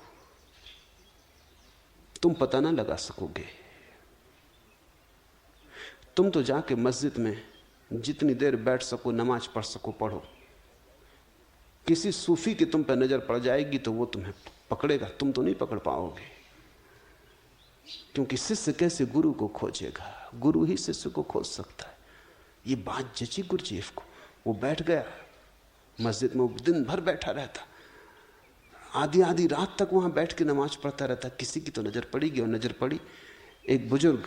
S2: तुम पता ना लगा सकोगे, तुम तो जाके मस्जिद में जितनी देर बैठ सको नमाज पढ़ सको पढ़ो। किसी सूफी की तुम पर नजर पड़ जाएगी तो वो तुम्हें पकड़ेगा, तुम तो नहीं पकड़ पाओगे। क्योंकि शिष्य कैसे गुरु को खोजेगा, गुरु ही शिष्य को खोज सकता है। ये बात जची गुरजीएफ को। वो बैठ गया मस्जिद में, दिन भर बैठा रहता, आधी आधी रात तक वहां बैठ के नमाज पढ़ता रहता। किसी की तो नजर पड़ेगी, और नजर पड़ी। एक बुजुर्ग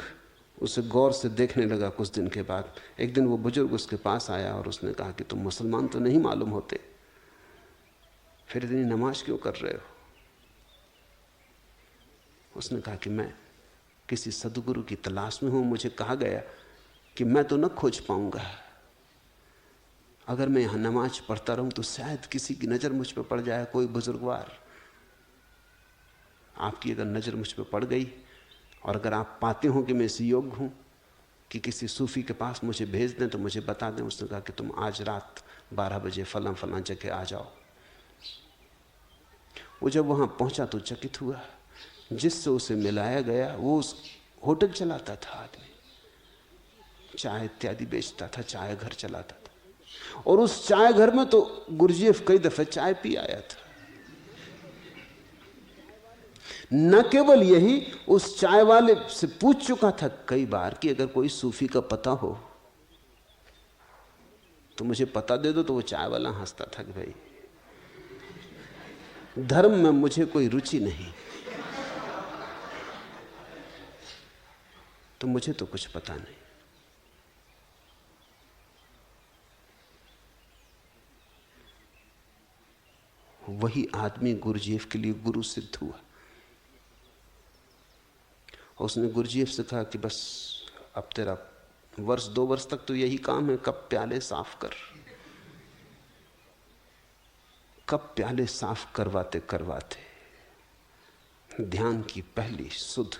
S2: उसे गौर से देखने लगा। कुछ दिन के बाद एक दिन वो बुजुर्ग उसके पास आया और उसने कहा कि तुम मुसलमान तो नहीं मालूम होते, फिर इतनी नमाज क्यों कर रहे हो? उसने कहा कि मैं किसी सदगुरु की तलाश में हूं, मुझे कहा गया कि मैं तो न खोज पाऊंगा, अगर मैं यहां नमाज पढ़ता रहूं तो शायद किसी की नजर मुझ पर पड़ जाए, कोई बुजुर्गवार। आपकी अगर नजर मुझ पर पड़ गई और अगर आप पाते हो कि मैं इस योग्य हूं कि किसी सूफी के पास मुझे भेज दें तो मुझे बता दें। उसने कहा कि तुम आज रात 12 बजे फलां फलां जगह आ जाओ। वो जब वहां पहुंचा तो चकित हुआ। जिससे उसे मिलाया गया वो उस होटल चलाता था आदमी, चाय इत्यादि बेचता था, चाय घर चलाता था। और उस चाय घर में तो गुरजीएफ कई दफे चाय पी आया था। न केवल यही, उस चाय वाले से पूछ चुका था कई बार कि अगर कोई सूफी का पता हो तो मुझे पता दे दो। तो वो चाय वाला हंसता था कि भाई धर्म में मुझे कोई रुचि नहीं, तो मुझे तो कुछ पता नहीं। वही आदमी गुरजीएफ के लिए गुरु सिद्ध हुआ। उसने गुरजीएफ से कहा कि बस अब तेरा 1-2 वर्ष तक तो यही काम है, कप प्याले साफ कर, कप प्याले साफ करवाते करवाते ध्यान की पहली सुध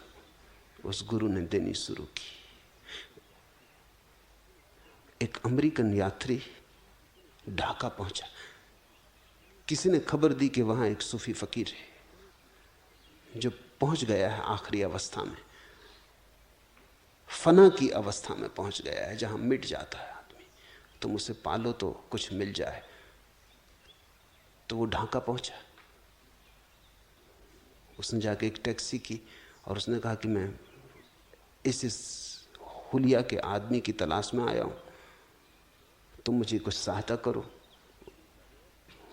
S2: उस गुरु ने देनी शुरू की। एक अमेरिकन यात्री ढाका पहुंचा। किसी ने खबर दी कि वहां एक सूफी फकीर है जो पहुंच गया है आखिरी अवस्था में, फना की अवस्था में पहुंच गया है, जहां मिट जाता है आदमी। तुम उसे पालो तो कुछ मिल जाए। तो वो ढाका पहुंचा। उसने जाके एक टैक्सी की और उसने कहा कि मैं इस हुलिया के आदमी की तलाश में आया हूं, तुम मुझे कुछ सहायता करो।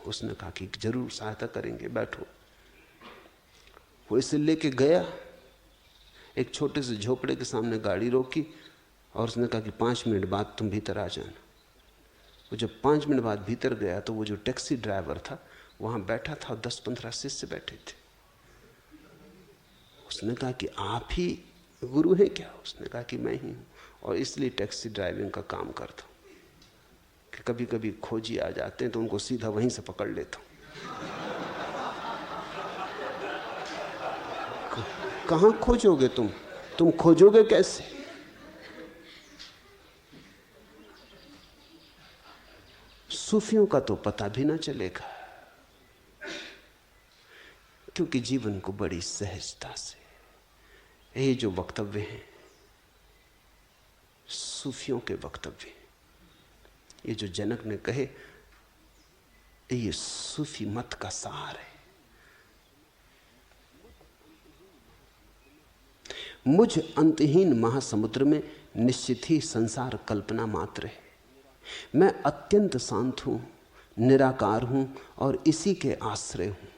S2: उसने कहा कि जरूर सहायता करेंगे, बैठो। वो इसे लेके गया, एक छोटे से झोपड़े के सामने गाड़ी रोकी और उसने कहा कि 5 मिनट बाद तुम भीतर आ जाना। वो जब 5 मिनट बाद भीतर गया तो वो जो टैक्सी ड्राइवर था वहां बैठा था और 10-15 शिष्य बैठे थे। उसने कहा कि आप ही गुरु हैं क्या? उसने कहा कि मैं ही हूं और इसलिए टैक्सी ड्राइविंग का काम करता हूं कि कभी कभी खोजी आ जाते हैं तो उनको सीधा वहीं से पकड़ लेता हूं। कहां खोजोगे तुम खोजोगे कैसे? सूफियों का तो पता भी ना चलेगा, क्योंकि जीवन को बड़ी सहजता से ये जो वक्तव्य हैं सूफियों के वक्तव्य, ये जो जनक ने कहे, ये सूफी मत का सार है। मुझ अंतहीन महासमुद्र में निश्चित ही संसार कल्पना मात्र है। मैं अत्यंत शांत हूं, निराकार हूं और इसी के आश्रय हूं।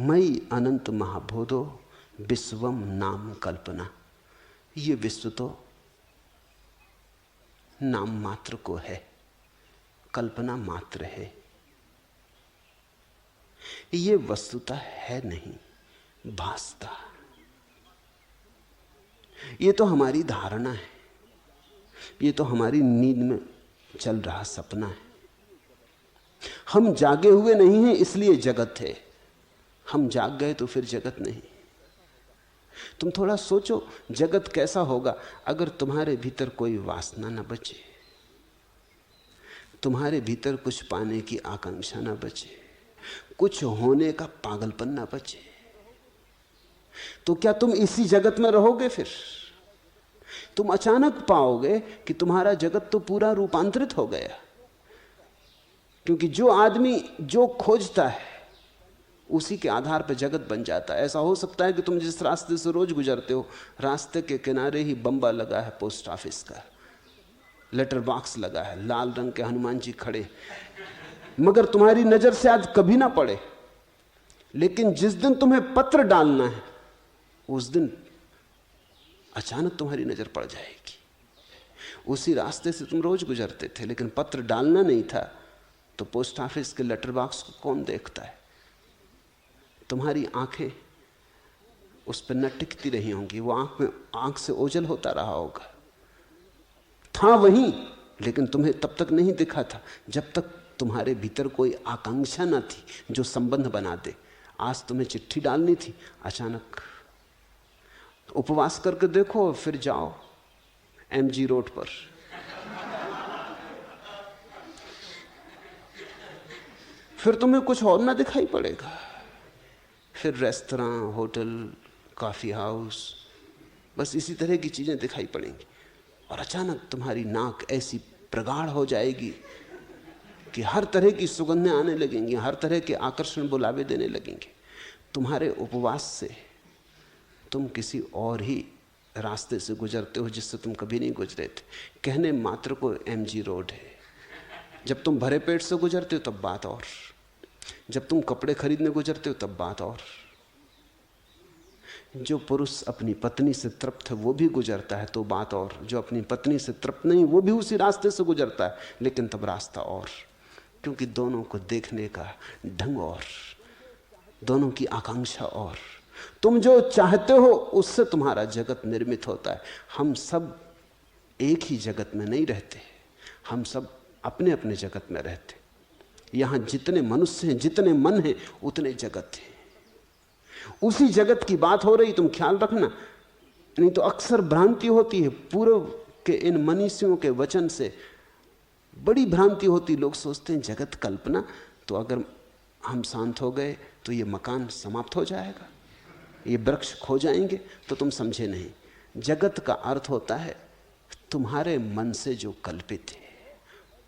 S2: मई अनंत महाबोधो विश्वम नाम कल्पना। ये विश्व तो नाम मात्र को है, कल्पना मात्र है, ये वस्तुतः है नहीं, भासता। ये तो हमारी धारणा है, ये तो हमारी नींद में चल रहा सपना है। हम जागे हुए नहीं हैं इसलिए जगत है, हम जाग गए तो फिर जगत नहीं। तुम थोड़ा सोचो, जगत कैसा होगा अगर तुम्हारे भीतर कोई वासना न बचे, तुम्हारे भीतर कुछ पाने की आकांक्षा न बचे, कुछ होने का पागलपन न बचे, तो क्या तुम इसी जगत में रहोगे? फिर तुम अचानक पाओगे कि तुम्हारा जगत तो पूरा रूपांतरित हो गया। क्योंकि जो आदमी जो खोजता है उसी के आधार पर जगत बन जाता है। ऐसा हो सकता है कि तुम जिस रास्ते से रोज गुजरते हो, रास्ते के किनारे ही बम्बा लगा है पोस्ट ऑफिस का, लेटर बॉक्स लगा है, लाल रंग के हनुमान जी खड़े, मगर तुम्हारी नजर से आज कभी ना पड़े। लेकिन जिस दिन तुम्हें पत्र डालना है उस दिन अचानक तुम्हारी नजर पड़ जाएगी। उसी रास्ते से तुम रोज गुजरते थे, लेकिन पत्र डालना नहीं था, तो पोस्ट ऑफिस के लेटर बॉक्स को कौन देखता है? तुम्हारी आंखें उस पर न टिकती रही होंगी, वो आंख से ओझल होता रहा होगा। था वहीं, लेकिन तुम्हें तब तक नहीं दिखा था जब तक तुम्हारे भीतर कोई आकांक्षा न थी जो संबंध बना दे। आज तुम्हें चिट्ठी डालनी थी, अचानक उपवास करके देखो, फिर जाओ MG रोड पर, फिर तुम्हें कुछ और ना दिखाई पड़ेगा। फिर रेस्तरां, होटल, कॉफी हाउस, बस इसी तरह की चीजें दिखाई पड़ेंगी। और अचानक तुम्हारी नाक ऐसी प्रगाढ़ हो जाएगी कि हर तरह की सुगंधें आने लगेंगी, हर तरह के आकर्षण बुलावे देने लगेंगे। तुम्हारे उपवास से तुम किसी और ही रास्ते से गुजरते हो जिससे तुम कभी नहीं गुजरे थे। कहने मात्र को MG रोड है। जब तुम भरे पेट से गुजरते हो तब बात और, जब तुम कपड़े खरीदने गुजरते हो तब बात और। जो पुरुष अपनी पत्नी से तृप्त है वो भी गुजरता है तो बात और, जो अपनी पत्नी से तृप्त नहीं वो भी उसी रास्ते से गुजरता है, लेकिन तब रास्ता और। क्योंकि दोनों को देखने का ढंग और, दोनों की आकांक्षा और। तुम जो चाहते हो उससे तुम्हारा जगत निर्मित होता है। हम सब एक ही जगत में नहीं रहते, हम सब अपने अपने जगत में रहते। यहां जितने मनुष्य हैं, जितने मन हैं, उतने जगत हैं। उसी जगत की बात हो रही, तुम ख्याल रखना। नहीं तो अक्सर भ्रांति होती है, पूर्व के इन मनीषियों के वचन से बड़ी भ्रांति होती। लोग सोचते हैं जगत कल्पना, तो अगर हम शांत हो गए तो ये मकान समाप्त हो जाएगा, ये वृक्ष खो जाएंगे। तो तुम समझे नहीं, जगत का अर्थ होता है तुम्हारे मन से जो कल्पित है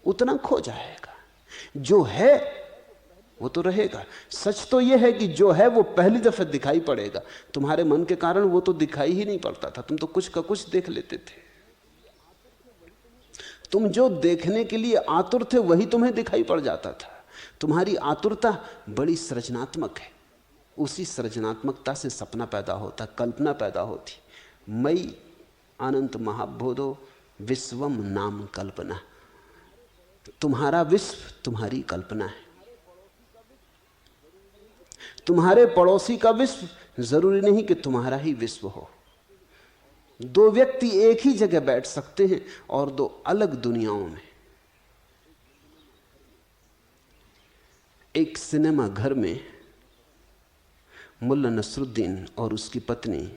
S2: उतना खो जाएगा, जो है वो तो रहेगा। सच तो यह है कि जो है वो पहली दफे दिखाई पड़ेगा, तुम्हारे मन के कारण वो तो दिखाई ही नहीं पड़ता था। तुम तो कुछ का कुछ देख लेते थे। तुम जो देखने के लिए आतुर थे वही तुम्हें दिखाई पड़ जाता था। तुम्हारी आतुरता बड़ी सृजनात्मक है, उसी सृजनात्मकता से सपना पैदा होता, कल्पना पैदा होती। मई अनंत महाबोधो विश्वम नाम कल्पना। तुम्हारा विश्व तुम्हारी कल्पना है। तुम्हारे पड़ोसी का विश्व जरूरी नहीं कि तुम्हारा ही विश्व हो। दो व्यक्ति एक ही जगह बैठ सकते हैं और दो अलग दुनियाओं में। एक सिनेमा घर में मुल्ला नसरुद्दीन और उसकी पत्नी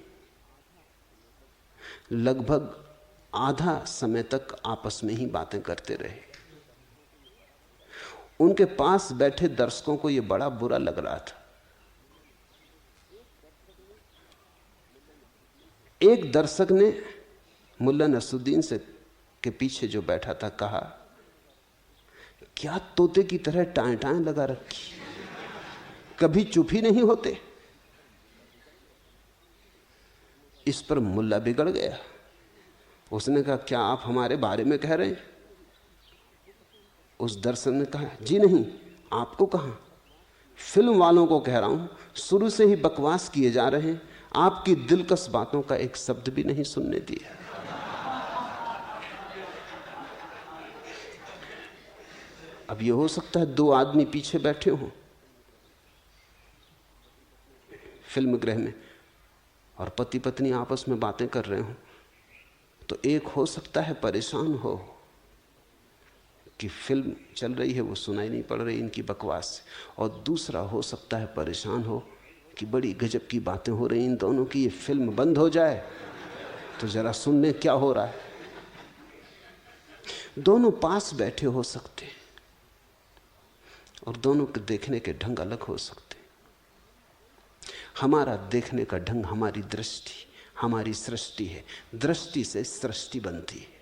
S2: लगभग आधा समय तक आपस में ही बातें करते रहे। उनके पास बैठे दर्शकों को यह बड़ा बुरा लग रहा था। एक दर्शक ने मुल्ला नसरुद्दीन से के पीछे जो बैठा था कहा, क्या तोते की तरह टाएं टाएं लगा रखी, कभी चुप ही नहीं होते। इस पर मुल्ला बिगड़ गया। उसने कहा, क्या आप हमारे बारे में कह रहे हैं? उस दर्शक ने कहा, जी नहीं, आपको कहां, फिल्म वालों को कह रहा हूं। शुरू से ही बकवास किए जा रहे हैं, आपकी दिलकश बातों का एक शब्द भी नहीं सुनने दिया। अब यह हो सकता है दो आदमी पीछे बैठे हों फिल्म गृह में और पति पत्नी आपस में बातें कर रहे हों, तो एक हो सकता है परेशान हो कि फिल्म चल रही है वो सुनाई नहीं पड़ रही इनकी बकवास से, और दूसरा हो सकता है परेशान हो कि बड़ी गजब की बातें हो रही इन दोनों की, ये फिल्म बंद हो जाए तो जरा सुन ले क्या हो रहा है। दोनों पास बैठे हो सकते हैं और दोनों के देखने के ढंग अलग हो सकते हैं। हमारा देखने का ढंग हमारी दृष्टि, हमारी सृष्टि है। दृष्टि से सृष्टि बनती है।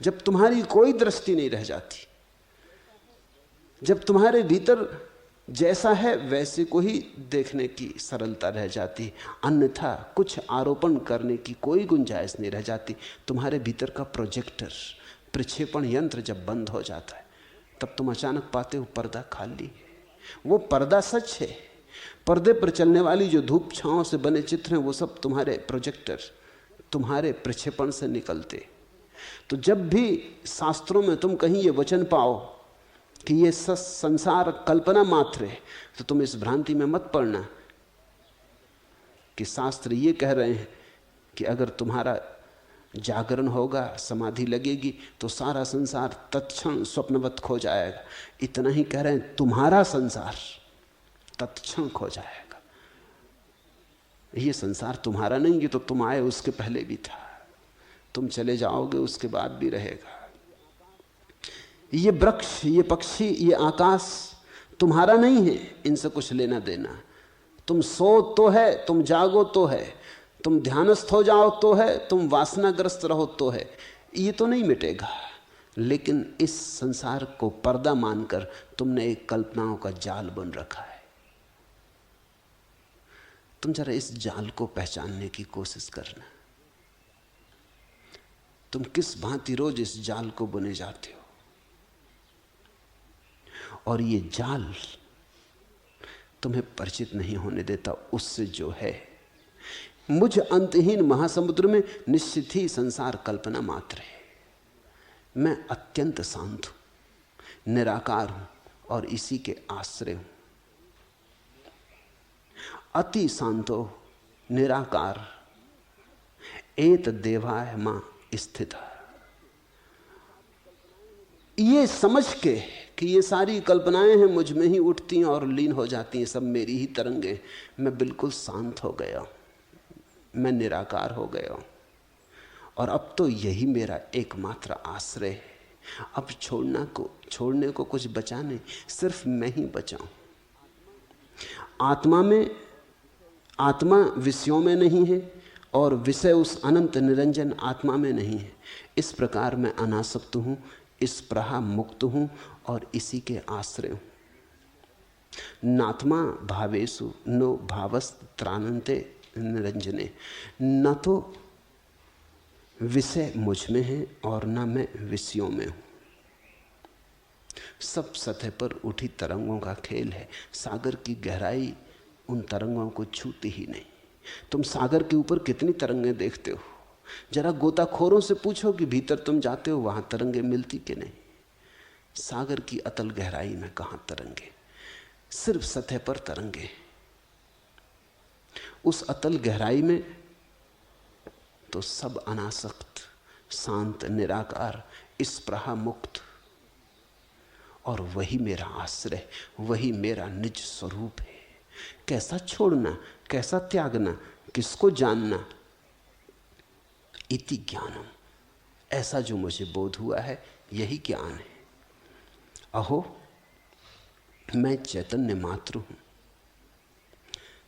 S2: जब तुम्हारी कोई दृष्टि नहीं रह जाती, जब तुम्हारे भीतर जैसा है वैसे को ही देखने की सरलता रह जाती, अन्यथा कुछ आरोपण करने की कोई गुंजाइश नहीं रह जाती। तुम्हारे भीतर का प्रोजेक्टर, प्रक्षेपण यंत्र जब बंद हो जाता है तब तुम अचानक पाते हो पर्दा खाली है। वो पर्दा सच है, पर्दे पर चलने वाली जो धूप छांव से बने चित्र हैं वो सब तुम्हारे प्रोजेक्टर, तुम्हारे प्रक्षेपण से निकलते। तो जब भी शास्त्रों में तुम कहीं ये वचन पाओ कि ये संसार कल्पना मात्र है, तो तुम इस भ्रांति में मत पड़ना कि शास्त्र ये कह रहे हैं कि अगर तुम्हारा जागरण होगा, समाधि लगेगी, तो सारा संसार तत्क्षण स्वप्नवत खो जाएगा। इतना ही कह रहे हैं, तुम्हारा संसार तत्क्षण खो जाएगा। ये संसार तुम्हारा नहीं, ये तो तुम आए उसके पहले भी था, तुम चले जाओगे उसके बाद भी रहेगा। ये वृक्ष, ये पक्षी, ये आकाश तुम्हारा नहीं है, इनसे कुछ लेना देना। तुम सो तो है, तुम जागो तो है, तुम ध्यानस्थ हो जाओ तो है, तुम वासनाग्रस्त रहो तो है, ये तो नहीं मिटेगा। लेकिन इस संसार को पर्दा मानकर तुमने एक कल्पनाओं का जाल बुन रखा है। तुम जरा इस जाल को पहचानने की कोशिश करना। तुम किस भांति रोज इस जाल को बुने जाते हो, और ये जाल तुम्हें परिचित नहीं होने देता उससे जो है। मुझ अंतहीन महासमुद्र में निश्चित ही संसार कल्पना मात्र है। मैं अत्यंत शांत हूं, निराकार हूं और इसी के आश्रय हूं। अति शांतो निराकार एत देवाय मां स्थिता। ये समझ के कि ये सारी कल्पनाएं हैं मुझ में ही उठती हैं और लीन हो जाती हैं, सब मेरी ही तरंगें, मैं बिल्कुल शांत हो गया, मैं निराकार हो गया और अब तो यही मेरा एकमात्र आश्रय है। अब छोड़ने को कुछ बचा नहीं, सिर्फ मैं ही बचाऊं। आत्मा विषयों में नहीं है और विषय उस अनंत निरंजन आत्मा में नहीं है। इस प्रकार मैं अनासक्त हूं, इस प्रहा मुक्त हूं और इसी के आश्रय हूं। नात्मा भावेषु नो भावस्त त्राणन्ते निरंजने। न तो विषय मुझ में है और न मैं विषयों में हूं। सब सतह पर उठी तरंगों का खेल है। सागर की गहराई उन तरंगों को छूती ही नहीं। तुम सागर के ऊपर कितनी तरंगें देखते हो? जरा गोताखोरों से पूछो कि भीतर तुम जाते हो वहां तरंगें मिलती कि नहीं। सागर की अतल गहराई में कहां तरंगे, सिर्फ सतह पर तरंगे। उस अतल गहराई में तो सब अनासक्त, शांत, निराकार, स्पृहा मुक्त, और वही मेरा आश्रय, वही मेरा निज स्वरूप है। कैसा छोड़ना, कैसा त्यागना, किसको जानना? इति ज्ञानम, ऐसा जो मुझे बोध हुआ है यही ज्ञान है। अहो मैं चैतन्य मात्र हूं।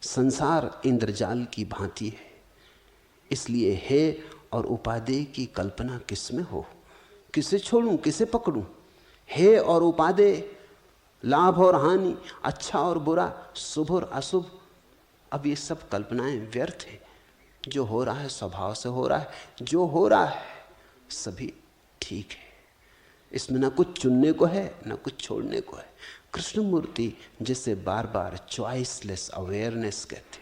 S2: संसार इंद्रजाल की भांति है, इसलिए हे और उपादेय की कल्पना किसमें हो? किसे छोड़ूं, किसे पकड़ूं? हे और उपादेय, लाभ और हानि, अच्छा और बुरा, शुभ और अशुभ, अब ये सब कल्पनाएं व्यर्थ है। जो हो रहा है स्वभाव से हो रहा है, जो हो रहा है सभी ठीक है। इसमें ना कुछ चुनने को है ना कुछ छोड़ने को है। कृष्णमूर्ति जिसे बार बार चॉइसलेस अवेयरनेस कहते,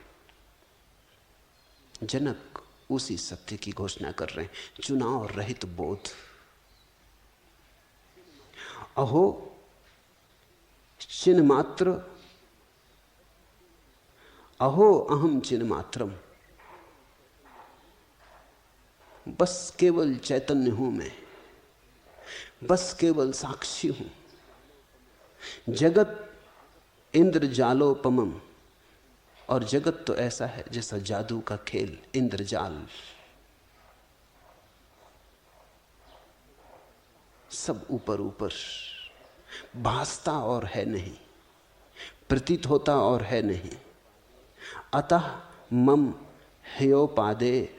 S2: जनक उसी सत्य की घोषणा कर रहे हैं, चुनाव रहित बोध। अहो चिन्ह मात्र, अहो अहम चिन्ह मात्रम, बस केवल चैतन्य हूं मैं, बस केवल साक्षी हूं। जगत इंद्रजालोपमम, और जगत तो ऐसा है जैसा जादू का खेल, इंद्रजाल। सब ऊपर ऊपर भासता और है नहीं, प्रतीत होता और है नहीं। अतः मम ह्योपादे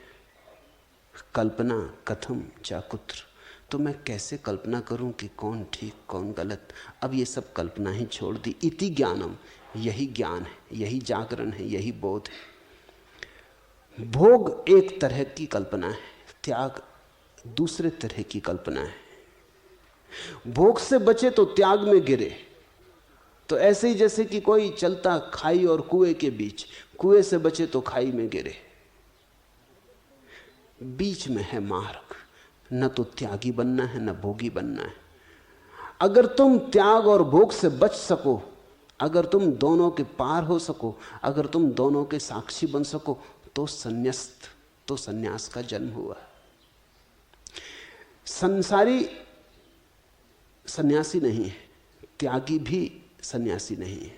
S2: कल्पना कथम चाकुत्र, तो मैं कैसे कल्पना करूं कि कौन ठीक कौन गलत? अब ये सब कल्पना ही छोड़ दी। इति ज्ञानम, यही ज्ञान है, यही जागरण है, यही बोध है। भोग एक तरह की कल्पना है, त्याग दूसरे तरह की कल्पना है। भोग से बचे तो त्याग में गिरे, तो ऐसे ही जैसे कि कोई चलता खाई और कुएं के बीच, कुएं से बचे तो खाई में गिरे। बीच में है मार्ग, न तो त्यागी बनना है न भोगी बनना है। अगर तुम त्याग और भोग से बच सको, अगर तुम दोनों के पार हो सको, अगर तुम दोनों के साक्षी बन सको, तो संन्यास्त, तो संन्यास का जन्म हुआ। संसारी सन्यासी नहीं है, त्यागी भी सन्यासी नहीं है।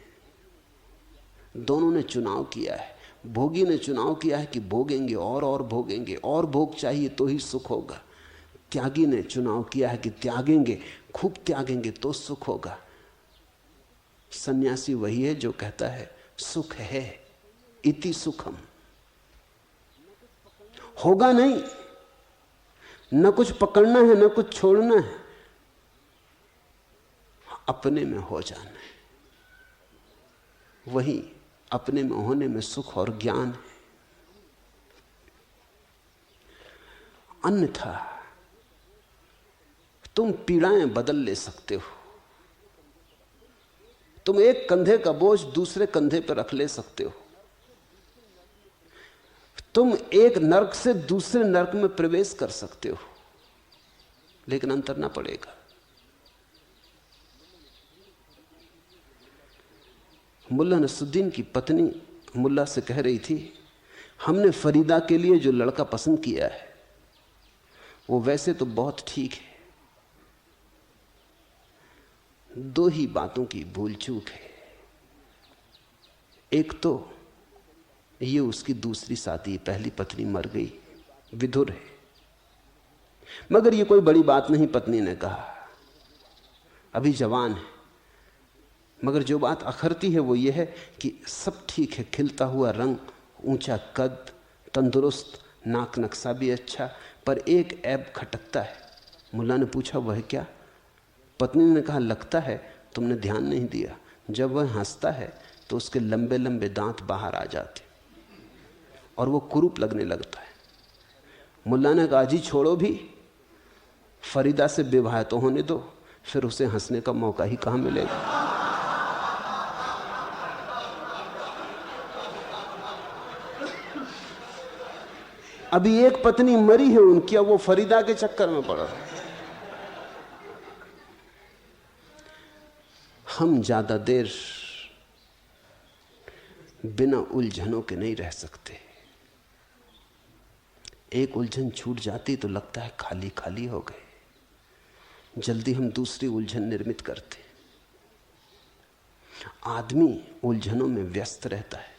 S2: दोनों ने चुनाव किया है। भोगी ने चुनाव किया है कि भोगेंगे और भोगेंगे, और भोग चाहिए तो ही सुख होगा। त्यागी ने चुनाव किया है कि त्यागेंगे, खूब त्यागेंगे तो सुख होगा। सन्यासी वही है जो कहता है सुख है, इति सुखम। होगा नहीं, न कुछ पकड़ना है न कुछ छोड़ना है, अपने में हो जाना है। वही अपने में होने में सुख और ज्ञान है। अन्यथा तुम पीड़ाएं बदल ले सकते हो, तुम एक कंधे का बोझ दूसरे कंधे पर रख ले सकते हो, तुम एक नर्क से दूसरे नर्क में प्रवेश कर सकते हो, लेकिन अंतर ना पड़ेगा। मुल्ला नसरुद्दीन की पत्नी मुल्ला से कह रही थी, हमने फरीदा के लिए जो लड़का पसंद किया है वो वैसे तो बहुत ठीक है, दो ही बातों की भूल चूक है। एक तो ये उसकी दूसरी शादी, पहली पत्नी मर गई, विधुर है। मगर ये कोई बड़ी बात नहीं, पत्नी ने कहा, अभी जवान है। मगर जो बात अखरती है वो ये है कि सब ठीक है, खिलता हुआ रंग, ऊंचा कद, तंदुरुस्त, नाक नक्शा भी अच्छा, पर एक ऐब खटकता है। मुल्ला ने पूछा, वह क्या? पत्नी ने कहा, लगता है तुमने ध्यान नहीं दिया, जब वह हंसता है तो उसके लंबे लंबे दांत बाहर आ जाते और वो कुरूप लगने लगता है। मुल्ला ने कहा, जी छोड़ो भी, फरीदा से विवाह तो होने दो, फिर उसे हंसने का मौका ही कहां मिलेगा। अभी एक पत्नी मरी है उनकी, अब वो फरीदा के चक्कर में पड़ा है। हम ज्यादा देर बिना उलझनों के नहीं रह सकते। एक उलझन छूट जाती तो लगता है खाली खाली हो गए। जल्दी हम दूसरी उलझन निर्मित करते। आदमी उलझनों में व्यस्त रहता है।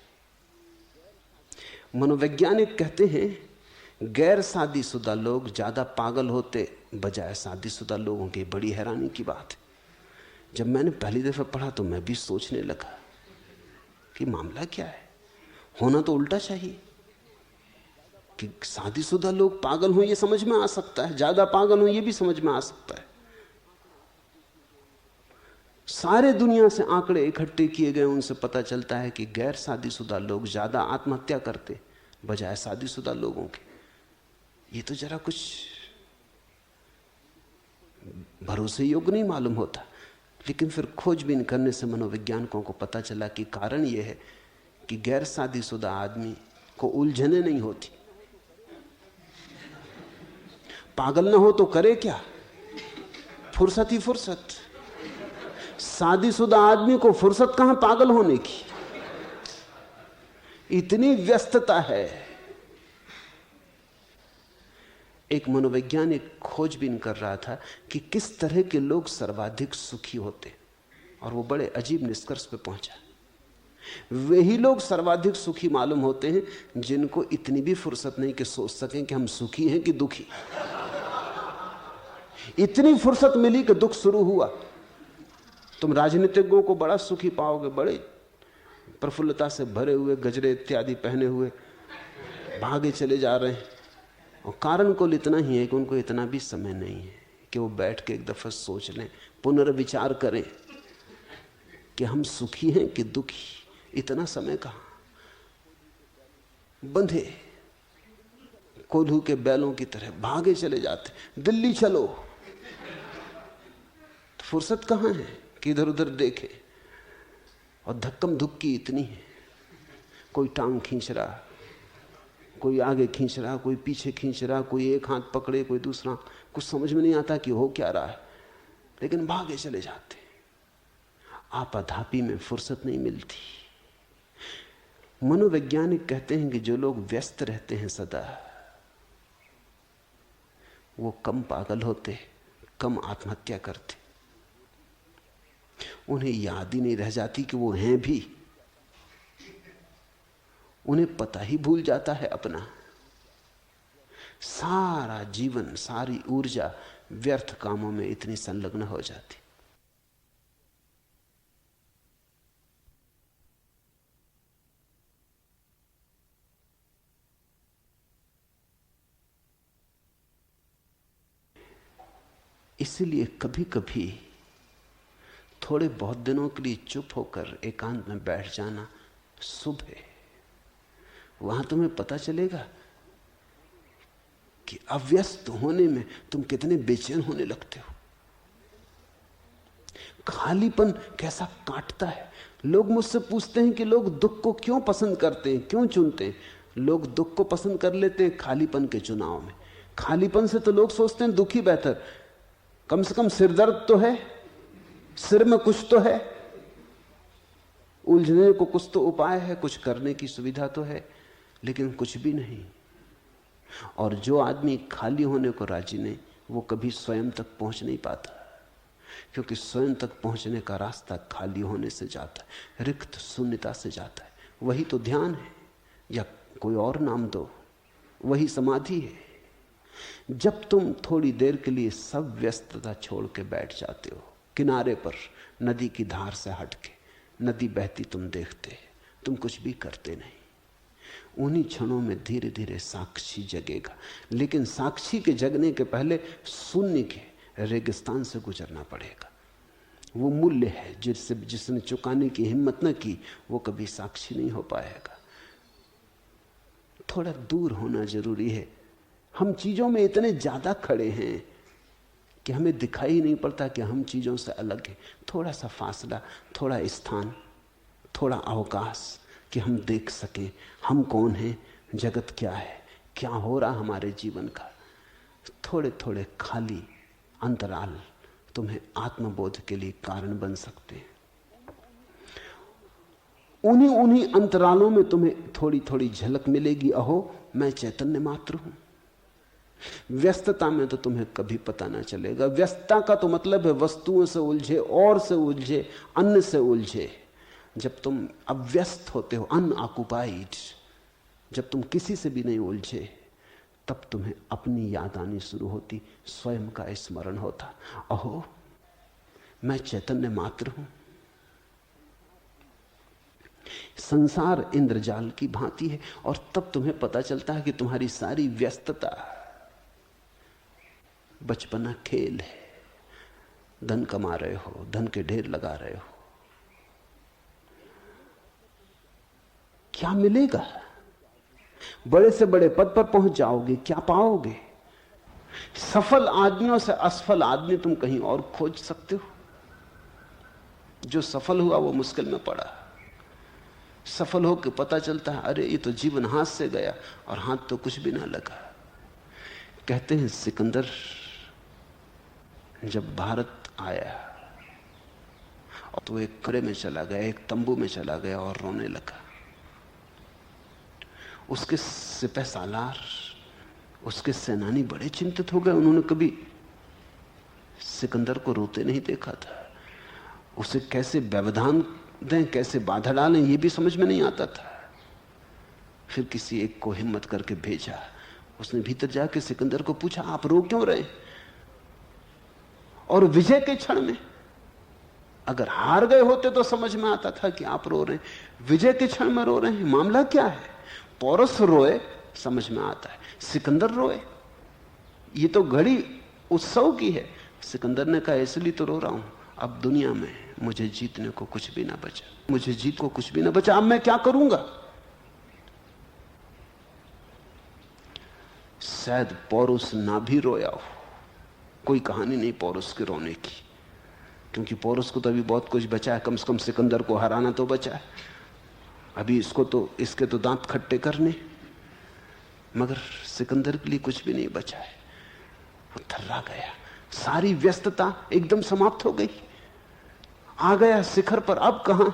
S2: मनोवैज्ञानिक कहते हैं गैर शादीशुदा लोग ज्यादा पागल होते बजाय शादीशुदा लोगों की। बड़ी हैरानी की बात है। जब मैंने पहली दफा पढ़ा तो मैं भी सोचने लगा कि मामला क्या है। होना तो उल्टा चाहिए कि शादीशुदा लोग पागल हों, ये समझ में आ सकता है, ज्यादा पागल हों ये भी समझ में आ सकता है। सारे दुनिया से आंकड़े इकट्ठे किए गए, उनसे पता चलता है कि गैर शादीशुदा लोग ज्यादा आत्महत्या करते बजाय शादीशुदा लोगों के। ये तो जरा कुछ भरोसे योग्य नहीं मालूम होता। लेकिन फिर खोजबीन करने से मनोवैज्ञानिकों को पता चला कि कारण यह है कि गैर शादीशुदा आदमी को उलझने नहीं होती। पागल ना हो तो करे क्या, फुर्सत ही फुर्सत। शादीशुदा आदमी को फुर्सत कहां पागल होने की, इतनी व्यस्तता है। एक मनोवैज्ञानिक खोजबीन कर रहा था कि किस तरह के लोग सर्वाधिक सुखी होते, और वो बड़े अजीब निष्कर्ष पे पहुंचा। वही लोग सर्वाधिक सुखी मालूम होते हैं जिनको इतनी भी फुर्सत नहीं कि सोच सकें कि हम सुखी हैं कि दुखी। इतनी फुर्सत मिली कि दुख शुरू हुआ। तुम राजनीतिज्ञों को बड़ा सुखी पाओगे, बड़े प्रफुल्लता से भरे हुए, गजरे इत्यादि पहने हुए भागे चले जा रहे हैं। और कारण कुल इतना ही है कि उनको इतना भी समय नहीं है कि वो बैठ के एक दफा सोच लें, पुनर्विचार करें कि हम सुखी हैं कि दुखी। इतना समय कहां। बंधे कोल्हू के बैलों की तरह भागे चले जाते। दिल्ली चलो, तो फुर्सत कहां है कि इधर उधर देखे। और धक्कम धुक्की इतनी है, कोई टांग खींच रहा, कोई आगे खींच रहा, कोई पीछे खींच रहा, कोई एक हाथ पकड़े कोई दूसरा। कुछ समझ में नहीं आता कि हो क्या रहा है, लेकिन भागे चले जाते। आपाधापी में फुर्सत नहीं मिलती। मनोवैज्ञानिक कहते हैं कि जो लोग व्यस्त रहते हैं सदा, वो कम पागल होते, कम आत्महत्या करते। उन्हें याद ही नहीं रह जाती कि वो हैं भी। उन्हें पता ही भूल जाता है अपना। सारा जीवन, सारी ऊर्जा व्यर्थ कामों में इतनी संलग्न हो जाती। इसलिए कभी कभी थोड़े बहुत दिनों के लिए चुप होकर एकांत में बैठ जाना शुभ है। वहां तुम्हें पता चलेगा कि अव्यस्त होने में तुम कितने बेचैन होने लगते हो। खालीपन कैसा काटता है। लोग मुझसे पूछते हैं कि लोग दुख को क्यों पसंद करते हैं, क्यों चुनते हैं। लोग दुख को पसंद कर लेते हैं खालीपन के चुनाव में। खालीपन से तो लोग सोचते हैं दुखी बेहतर, कम से कम सिरदर्द तो है, सिर में कुछ तो है, उलझने को कुछ तो उपाय है, कुछ करने की सुविधा तो है, लेकिन कुछ भी नहीं। और जो आदमी खाली होने को राजी नहीं, वो कभी स्वयं तक पहुंच नहीं पाता। क्योंकि स्वयं तक पहुंचने का रास्ता खाली होने से जाता है, रिक्त शून्यता से जाता है। वही तो ध्यान है, या कोई और नाम दो, वही समाधि है। जब तुम थोड़ी देर के लिए सब व्यस्तता छोड़ के बैठ जाते हो किनारे पर, नदी की धार से हटके, नदी बहती तुम देखते, तुम कुछ भी करते नहीं, उन्हीं क्षणों में धीरे धीरे साक्षी जगेगा। लेकिन साक्षी के जगने के पहले शून्य के रेगिस्तान से गुजरना पड़ेगा। वो मूल्य है जिसने चुकाने की हिम्मत न की, वो कभी साक्षी नहीं हो पाएगा। थोड़ा दूर होना जरूरी है। हम चीजों में इतने ज्यादा खड़े हैं कि हमें दिखाई नहीं पड़ता कि हम चीजों से अलग हैं। थोड़ा सा फासला, थोड़ा स्थान, थोड़ा अवकाश कि हम देख सकें हम कौन हैं, जगत क्या है, क्या हो रहा हमारे जीवन का। थोड़े थोड़े खाली अंतराल तुम्हें आत्मबोध के लिए कारण बन सकते हैं। उन्हीं अंतरालों में तुम्हें थोड़ी थोड़ी झलक मिलेगी, अहो मैं चैतन्य मात्र हूं। व्यस्तता में तो तुम्हें कभी पता ना चलेगा। व्यस्तता का तो मतलब है वस्तुओं से उलझे, और से उलझे, अन्न से उलझे। जब तुम अव्यस्त होते हो, अनऑक्युपाइड, जब तुम किसी से भी नहीं उलझे, तब तुम्हें अपनी याद आनी शुरू होती, स्वयं का स्मरण होता। अहो मैं चैतन्य मात्र हूं। संसार इंद्रजाल की भांति है, और तब तुम्हें पता चलता है कि तुम्हारी सारी व्यस्तता बचपना खेल है। धन कमा रहे हो, धन के ढेर लगा रहे हो, क्या मिलेगा? बड़े से बड़े पद पर पहुंच जाओगे, क्या पाओगे? सफल आदमियों से असफल आदमी तुम कहीं और खोज सकते हो। जो सफल हुआ वो मुश्किल में पड़ा। सफल होकर पता चलता है अरे ये तो जीवन हाथ से गया, और हाथ तो कुछ भी ना लगा। कहते हैं सिकंदर जब भारत आया तो एक कमरे में चला गया, एक तंबू में चला गया और रोने लगा। उसके सिपह सालार, उसके सेनानी बड़े चिंतित हो गए। उन्होंने कभी सिकंदर को रोते नहीं देखा था। उसे कैसे व्यवधान दें, कैसे बाधा डालें, यह भी समझ में नहीं आता था। फिर किसी एक को हिम्मत करके भेजा। उसने भीतर जाके सिकंदर को पूछा, आप रो क्यों रहे? और विजय के क्षण में, अगर हार गए होते तो समझ में आता था कि आप रो रहे हैं, विजय के क्षण में रो रहे हैं, मामला क्या है? पौरस रोए समझ में आता है, सिकंदर रोए, ये तो घड़ी उत्सव की है। सिकंदर ने कहा इसलिए तो रो रहा हूं, अब दुनिया में मुझे जीतने को कुछ भी ना बचा, मुझे जीत को कुछ भी ना बचा, अब मैं क्या करूंगा? शायद पौरुष ना भी रोया हो। कोई कहानी नहीं पौरुष के रोने की, क्योंकि पौरुष को तो अभी बहुत कुछ बचा है। कम से कम सिकंदर को हराना तो बचा है, अभी इसके तो दांत खट्टे करने, मगर सिकंदर के लिए कुछ भी नहीं बचा है। वो थर्रा गया, सारी व्यस्तता एकदम समाप्त हो गई। आ गया शिखर पर, अब कहां?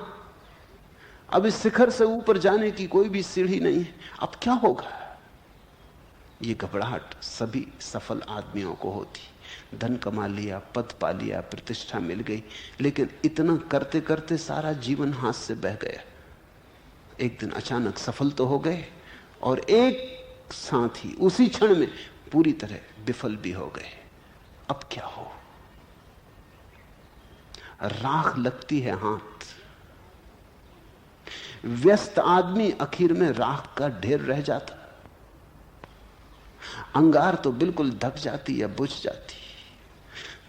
S2: अब इस शिखर से ऊपर जाने की कोई भी सीढ़ी नहीं है, अब क्या होगा? ये घबराहट सभी सफल आदमियों को होती। धन कमा लिया, पद पा लिया, प्रतिष्ठा मिल गई, लेकिन इतना करते करते सारा जीवन हाथ से बह गया। एक दिन अचानक सफल तो हो गए, और एक साथ ही उसी क्षण में पूरी तरह विफल भी हो गए। अब क्या हो? राख लगती है हाथ। व्यस्त आदमी आखिर में राख का ढेर रह जाता। अंगार तो बिल्कुल ढक जाती या बुझ जाती।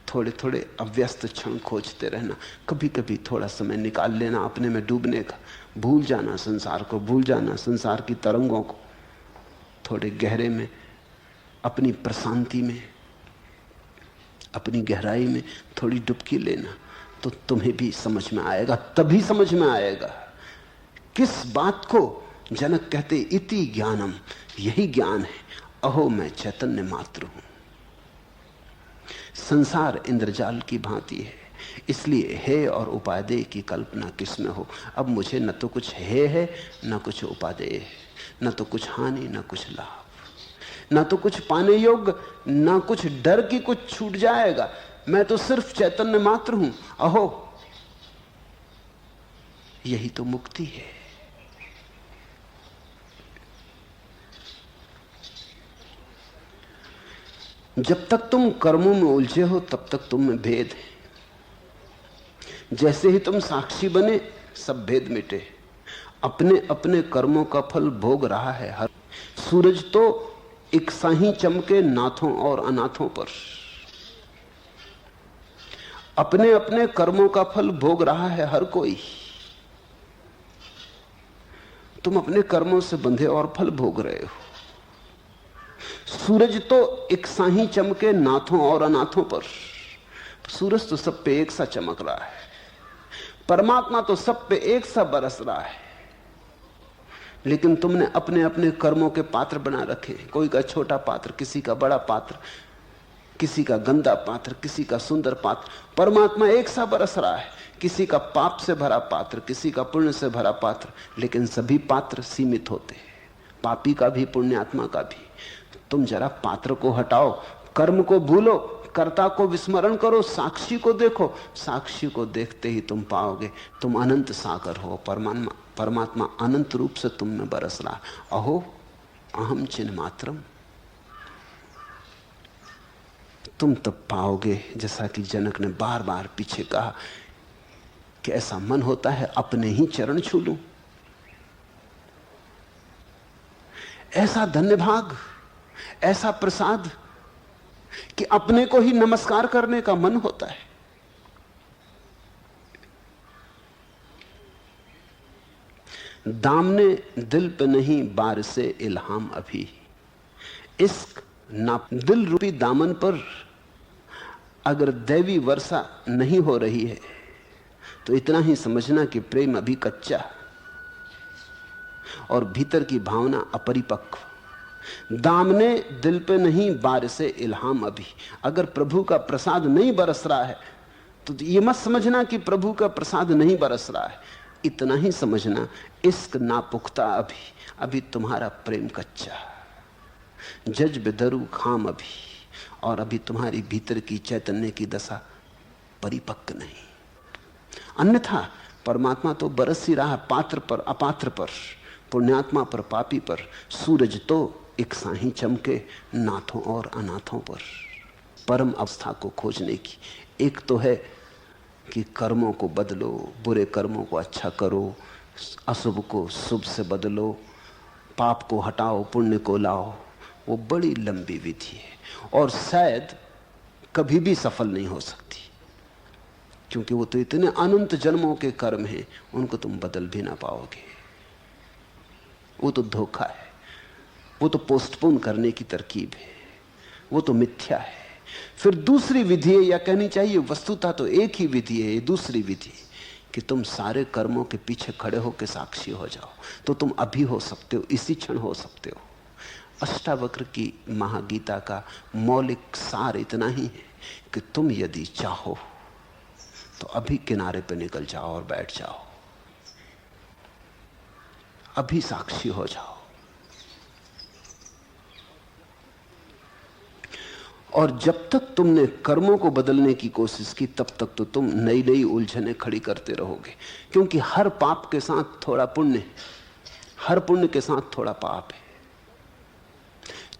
S2: थोड़े थोड़े अव्यस्त क्षण खोजते रहना, कभी कभी थोड़ा समय निकाल लेना अपने में डूबने का, भूल जाना संसार को, भूल जाना संसार की तरंगों को। थोड़े गहरे में, अपनी प्रशांति में, अपनी गहराई में थोड़ी डुबकी लेना, तो तुम्हें भी समझ में आएगा। तभी समझ में आएगा किस बात को जनक कहते इति ज्ञानम, यही ज्ञान है। अहो मैं चैतन्य मात्र हूं। संसार इंद्रजाल की भांति है, इसलिए है और उपादेय की कल्पना किसमें हो। अब मुझे न तो कुछ है न कुछ उपादेय है, न तो कुछ हानि न कुछ लाभ, न तो कुछ पाने योग्य, न कुछ डर की कुछ छूट जाएगा। मैं तो सिर्फ चैतन्य मात्र हूं। अहो, यही तो मुक्ति है। जब तक तुम कर्मों में उलझे हो तब तक तुम में भेद है। जैसे ही तुम साक्षी बने सब भेद मिटे। अपने अपने कर्मों का फल भोग रहा है हर। सूरज तो एक सा ही चमके नाथों और अनाथों पर। अपने अपने कर्मों का फल भोग रहा है हर कोई। तुम अपने कर्मों से बंधे और फल भोग रहे हो। सूरज तो एक सा ही चमके नाथों और अनाथों पर। सूरज तो सब पे एक सा चमक रहा है। परमात्मा तो सब पे एक सा बरस रहा है। लेकिन तुमने अपने अपने कर्मों के पात्र बना रखे। कोई का छोटा पात्र, किसी का बड़ा पात्र, किसी का गंदा पात्र, किसी का सुंदर पात्र। परमात्मा एक सा बरस रहा है। किसी का पाप से भरा पात्र, किसी का पुण्य से भरा पात्र, लेकिन सभी पात्र सीमित होते हैं, पापी का भी पुण्यात्मा का भी। तुम जरा पात्र को हटाओ, कर्म को भूलो, कर्ता को विस्मरण करो, साक्षी को देखो। साक्षी को देखते ही तुम पाओगे तुम अनंत सागर हो। परमात्मा अनंत रूप से तुम में बरस रहा। अहो अहम चिन्ह मात्रम। तुम तब पाओगे, जैसा कि जनक ने बार बार पीछे कहा, कि ऐसा मन होता है अपने ही चरण छू लूं। ऐसा धन्य भाग, ऐसा प्रसाद कि अपने को ही नमस्कार करने का मन होता है। दामने दिल पे नहीं बार से इल्हाम अभी। इश्क ना दिल रूपी दामन पर अगर दैवी वर्षा नहीं हो रही है तो इतना ही समझना कि प्रेम अभी कच्चा और भीतर की भावना अपरिपक्व। दामने दिल पे नहीं बार से इल्हाम अभी। अगर प्रभु का प्रसाद नहीं बरस रहा है तो ये मत समझना कि प्रभु का प्रसाद नहीं बरस रहा है। इतना ही समझना इश्क नापुख्ता अभी तुम्हारा प्रेम कच्चा। जज्ब दरू खाम अभी, और अभी तुम्हारी भीतर की चैतन्य की दशा परिपक्व नहीं। अन्यथा परमात्मा तो बरस ही रहा, पात्र पर अपात्र पर, पुण्यात्मा पर पापी पर। सूरज तो एक सा ही चमके नाथों और अनाथों पर। परम अवस्था को खोजने की एक तो है कि कर्मों को बदलो, बुरे कर्मों को अच्छा करो, अशुभ को शुभ से बदलो, पाप को हटाओ, पुण्य को लाओ। वो बड़ी लंबी विधि है और शायद कभी भी सफल नहीं हो सकती, क्योंकि वो तो इतने अनंत जन्मों के कर्म हैं, उनको तुम बदल भी ना पाओगे। वो तो धोखा है, वो तो पोस्टपोन करने की तरकीब है, वो तो मिथ्या है। फिर दूसरी विधि है, या कहनी चाहिए वस्तुतः तो एक ही विधि है, ये दूसरी विधि कि तुम सारे कर्मों के पीछे खड़े होकर साक्षी हो जाओ। तो तुम अभी हो सकते हो, इसी क्षण हो सकते हो। अष्टावक्र की महागीता का मौलिक सार इतना ही है कि तुम यदि चाहो तो अभी किनारे पर निकल जाओ और बैठ जाओ, अभी साक्षी हो जाओ। और जब तक तुमने कर्मों को बदलने की कोशिश की तब तक तो तुम नई नई उलझनें खड़ी करते रहोगे, क्योंकि हर पाप के साथ थोड़ा पुण्य, हर पुण्य के साथ थोड़ा पाप है।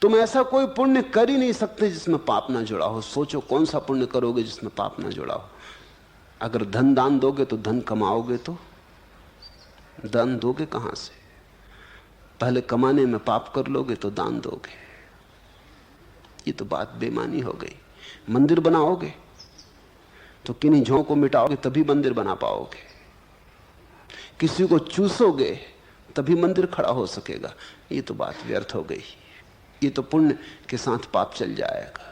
S2: तुम ऐसा कोई पुण्य कर ही नहीं सकते जिसमें पाप ना जुड़ा हो। सोचो कौन सा पुण्य करोगे जिसमें पाप ना जुड़ा हो। अगर धन दान दोगे तो धन कमाओगे, तो दान दोगे कहां से? पहले कमाने में पाप कर लोगे तो दान दोगे। ये तो बात बेमानी हो गई। मंदिर बनाओगे तो किन्हीं झोंकों को मिटाओगे तभी मंदिर बना पाओगे। किसी को चूसोगे तभी मंदिर खड़ा हो सकेगा। ये तो बात व्यर्थ हो गई। ये तो पुण्य के साथ पाप चल जाएगा।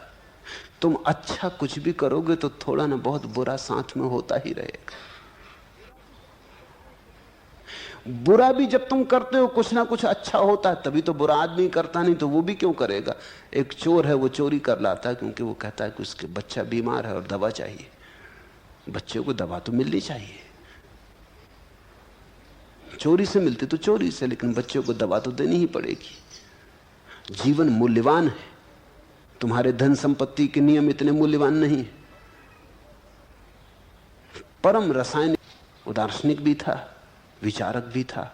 S2: तुम अच्छा कुछ भी करोगे तो थोड़ा ना बहुत बुरा साथ में होता ही रहेगा। बुरा भी जब तुम करते हो कुछ ना कुछ अच्छा होता है, तभी तो बुरा आदमी करता, नहीं तो वो भी क्यों करेगा। एक चोर है, वो चोरी कर लाता है क्योंकि वो कहता है कि उसके बच्चा बीमार है और दवा चाहिए। बच्चे को दवा तो मिलनी चाहिए, चोरी से मिलती तो चोरी से, लेकिन बच्चे को दवा तो देनी ही पड़ेगी। जीवन मूल्यवान है, तुम्हारे धन संपत्ति के नियम इतने मूल्यवान नहीं है। परम रासायनिक, वो दार्शनिक भी था, विचारक भी था,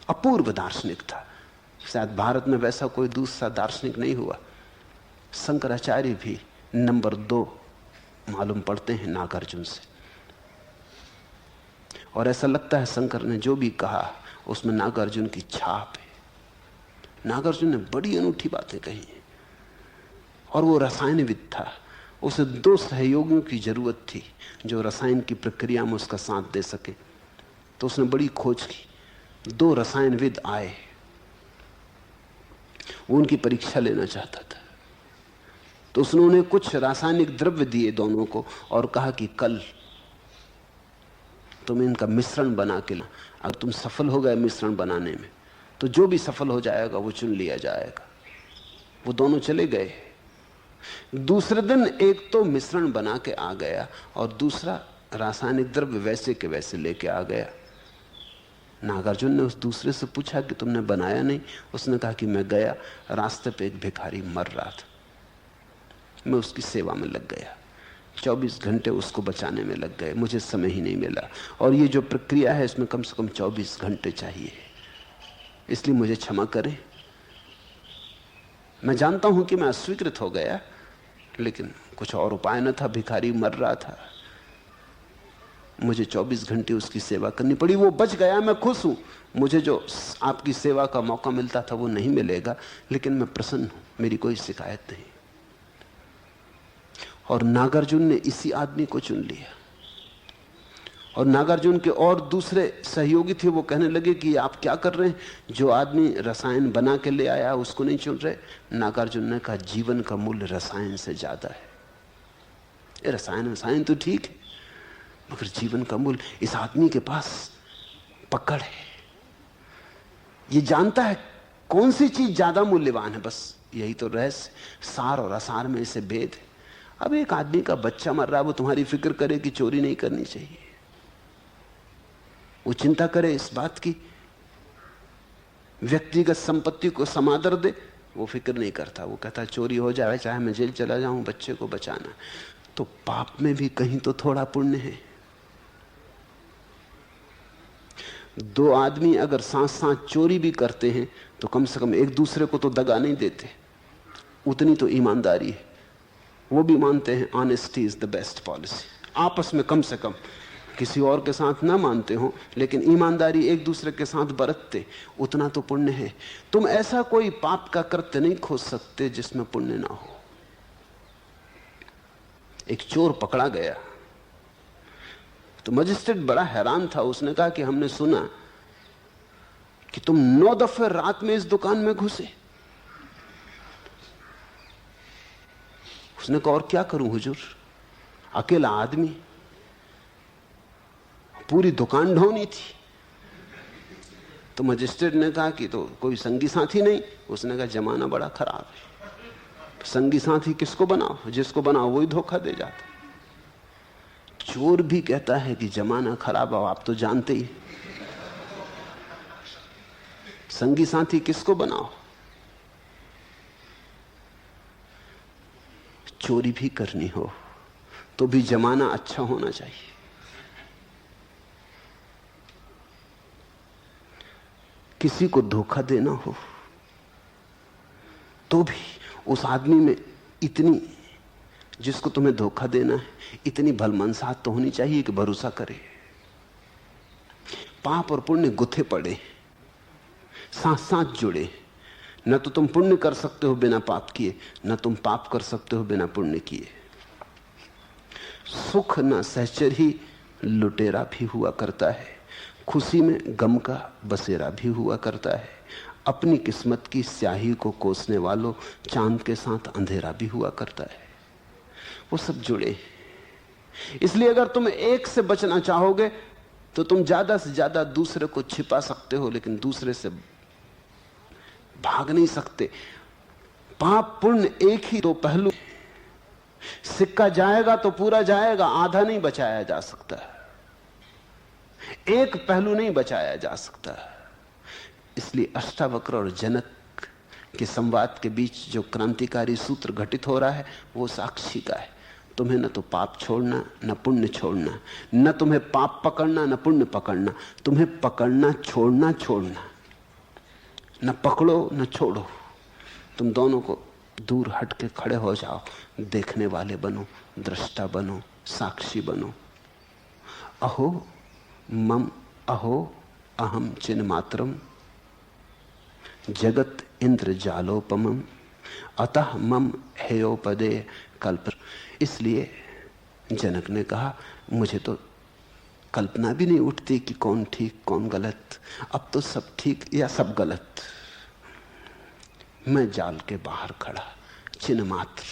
S2: अपूर्व दार्शनिक था। शायद भारत में वैसा कोई दूसरा दार्शनिक नहीं हुआ। शंकराचार्य भी नंबर 2 मालूम पड़ते हैं नागार्जुन से। और ऐसा लगता है शंकर ने जो भी कहा उसमें नागार्जुन की छाप है। नागार्जुन ने बड़ी अनूठी बातें कही हैं। और वो रसायनविद था, उसे 2 सहयोगियों की जरूरत थी जो रसायन की प्रक्रिया में उसका साथ दे सके। तो उसने बड़ी खोज की, 2 रसायनविद आए, वो उनकी परीक्षा लेना चाहता था। तो उसने उन्हें कुछ रासायनिक द्रव्य दिए दोनों को और कहा कि कल तुम इनका मिश्रण बना के ला। अगर तुम सफल हो गए मिश्रण बनाने में तो जो भी सफल हो जाएगा वो चुन लिया जाएगा। वो दोनों चले गए। दूसरे दिन एक तो मिश्रण बना के आ गया और दूसरा रासायनिक द्रव्य वैसे के वैसे लेके आ गया। नागार्जुन ने उस दूसरे से पूछा कि तुमने बनाया नहीं? उसने कहा कि मैं गया, रास्ते पे एक भिखारी मर रहा था, मैं उसकी सेवा में लग गया, 24 घंटे उसको बचाने में लग गए, मुझे समय ही नहीं मिला। और ये जो प्रक्रिया है इसमें कम से कम 24 घंटे चाहिए, इसलिए मुझे क्षमा करें। मैं जानता हूं कि मैं अस्वीकृत हो गया, लेकिन कुछ और उपाय न था, भिखारी मर रहा था, मुझे 24 घंटे उसकी सेवा करनी पड़ी। वो बच गया, मैं खुश हूं। मुझे जो आपकी सेवा का मौका मिलता था वो नहीं मिलेगा, लेकिन मैं प्रसन्न हूं, मेरी कोई शिकायत नहीं। और नागार्जुन ने इसी आदमी को चुन लिया। और नागार्जुन के और दूसरे सहयोगी थे, वो कहने लगे कि आप क्या कर रहे हैं, जो आदमी रसायन बना के ले आया उसको नहीं चुन रहे। नागार्जुन ने कहा जीवन का मूल्य रसायन से ज्यादा है। ये रसायन तो ठीक है, मगर जीवन का मूल्य, इस आदमी के पास पकड़ है, ये जानता है कौन सी चीज ज्यादा मूल्यवान है। बस यही तो रहस्य, सार और असार में इसे भेद है। अब एक आदमी का बच्चा मर रहा है, वो तुम्हारी फिक्र करे कि चोरी नहीं करनी चाहिए, वो चिंता करे इस बात की व्यक्तिगत संपत्ति को समादर दे, वो फिक्र नहीं करता। वो कहता चोरी हो जाए चाहे मैं जेल चला जाऊं, बच्चे को बचाना। तो पाप में भी कहीं तो थोड़ा पुण्य है। 2 आदमी अगर साथ साथ चोरी भी करते हैं तो कम से कम एक दूसरे को तो दगा नहीं देते, उतनी तो ईमानदारी है। वो भी मानते हैं honesty is the best policy. आपस में कम से कम, किसी और के साथ ना मानते हो लेकिन ईमानदारी एक दूसरे के साथ बरतते, उतना तो पुण्य है। तुम ऐसा कोई पाप का कृत्य नहीं खोज सकते जिसमें पुण्य ना हो। एक चोर पकड़ा गया तो मजिस्ट्रेट बड़ा हैरान था। उसने कहा कि हमने सुना कि तुम 9 दफे रात में इस दुकान में घुसे। उसने कहा और क्या करूं हुजूर, अकेला आदमी, पूरी दुकान ढोनी थी। तो मजिस्ट्रेट ने कहा कि तो कोई संगी साथी नहीं? उसने कहा जमाना बड़ा खराब है, तो संगी साथी किसको बनाओ, जिसको बनाओ वही धोखा दे जाता। चोर भी कहता है कि जमाना खराब है, आप तो जानते ही, संगी साथी किसको बनाओ। चोरी भी करनी हो तो भी जमाना अच्छा होना चाहिए। किसी को धोखा देना हो तो भी उस आदमी में इतनी, जिसको तुम्हें धोखा देना है, इतनी भलमनसाहत तो होनी चाहिए कि भरोसा करे। पाप और पुण्य गुथे पड़े, साथ साथ जुड़े। न तो तुम पुण्य कर सकते हो बिना पाप किए, न तुम पाप कर सकते हो बिना पुण्य किए। सुख न सहचर ही लुटेरा भी हुआ करता है, खुशी में गम का बसेरा भी हुआ करता है। अपनी किस्मत की स्याही को कोसने वालों, चांद के साथ अंधेरा भी हुआ करता है। वो सब जुड़े। इसलिए अगर तुम एक से बचना चाहोगे तो तुम ज्यादा से ज्यादा दूसरे को छिपा सकते हो, लेकिन दूसरे से भाग नहीं सकते। पाप पुण्य एक ही 2 पहलू, सिक्का जाएगा तो पूरा जाएगा, आधा नहीं बचाया जा सकता, एक पहलू नहीं बचाया जा सकता। इसलिए अष्टावक्र और जनक के संवाद के बीच जो क्रांतिकारी सूत्र घटित हो रहा है वो साक्षी का है। तुम्हें न तो पाप छोड़ना न पुण्य छोड़ना, न तुम्हें पाप पकड़ना न पुण्य पकड़ना, तुम्हें पकड़ना छोड़ना छोड़ना, न पकड़ो न छोड़ो। तुम दोनों को दूर हट के खड़े हो जाओ, देखने वाले बनो, दृष्टा बनो, साक्षी बनो। अहो मम अहो अहम चिन्मात्रम जगत इंद्रजालोपमम अतः मम हेयोपदे कल्प। इसलिए जनक ने कहा, मुझे तो कल्पना भी नहीं उठती कि कौन ठीक कौन गलत। अब तो सब ठीक या सब गलत। मैं जाल के बाहर खड़ा, चिन्ह मात्र,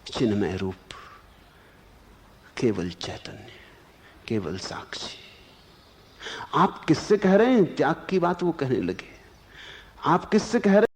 S2: चिन्हमय रूप, केवल चैतन्य, केवल साक्षी। आप किससे कह रहे हैं त्याग की बात? वो कहने लगे। आप किससे कह रहे हैं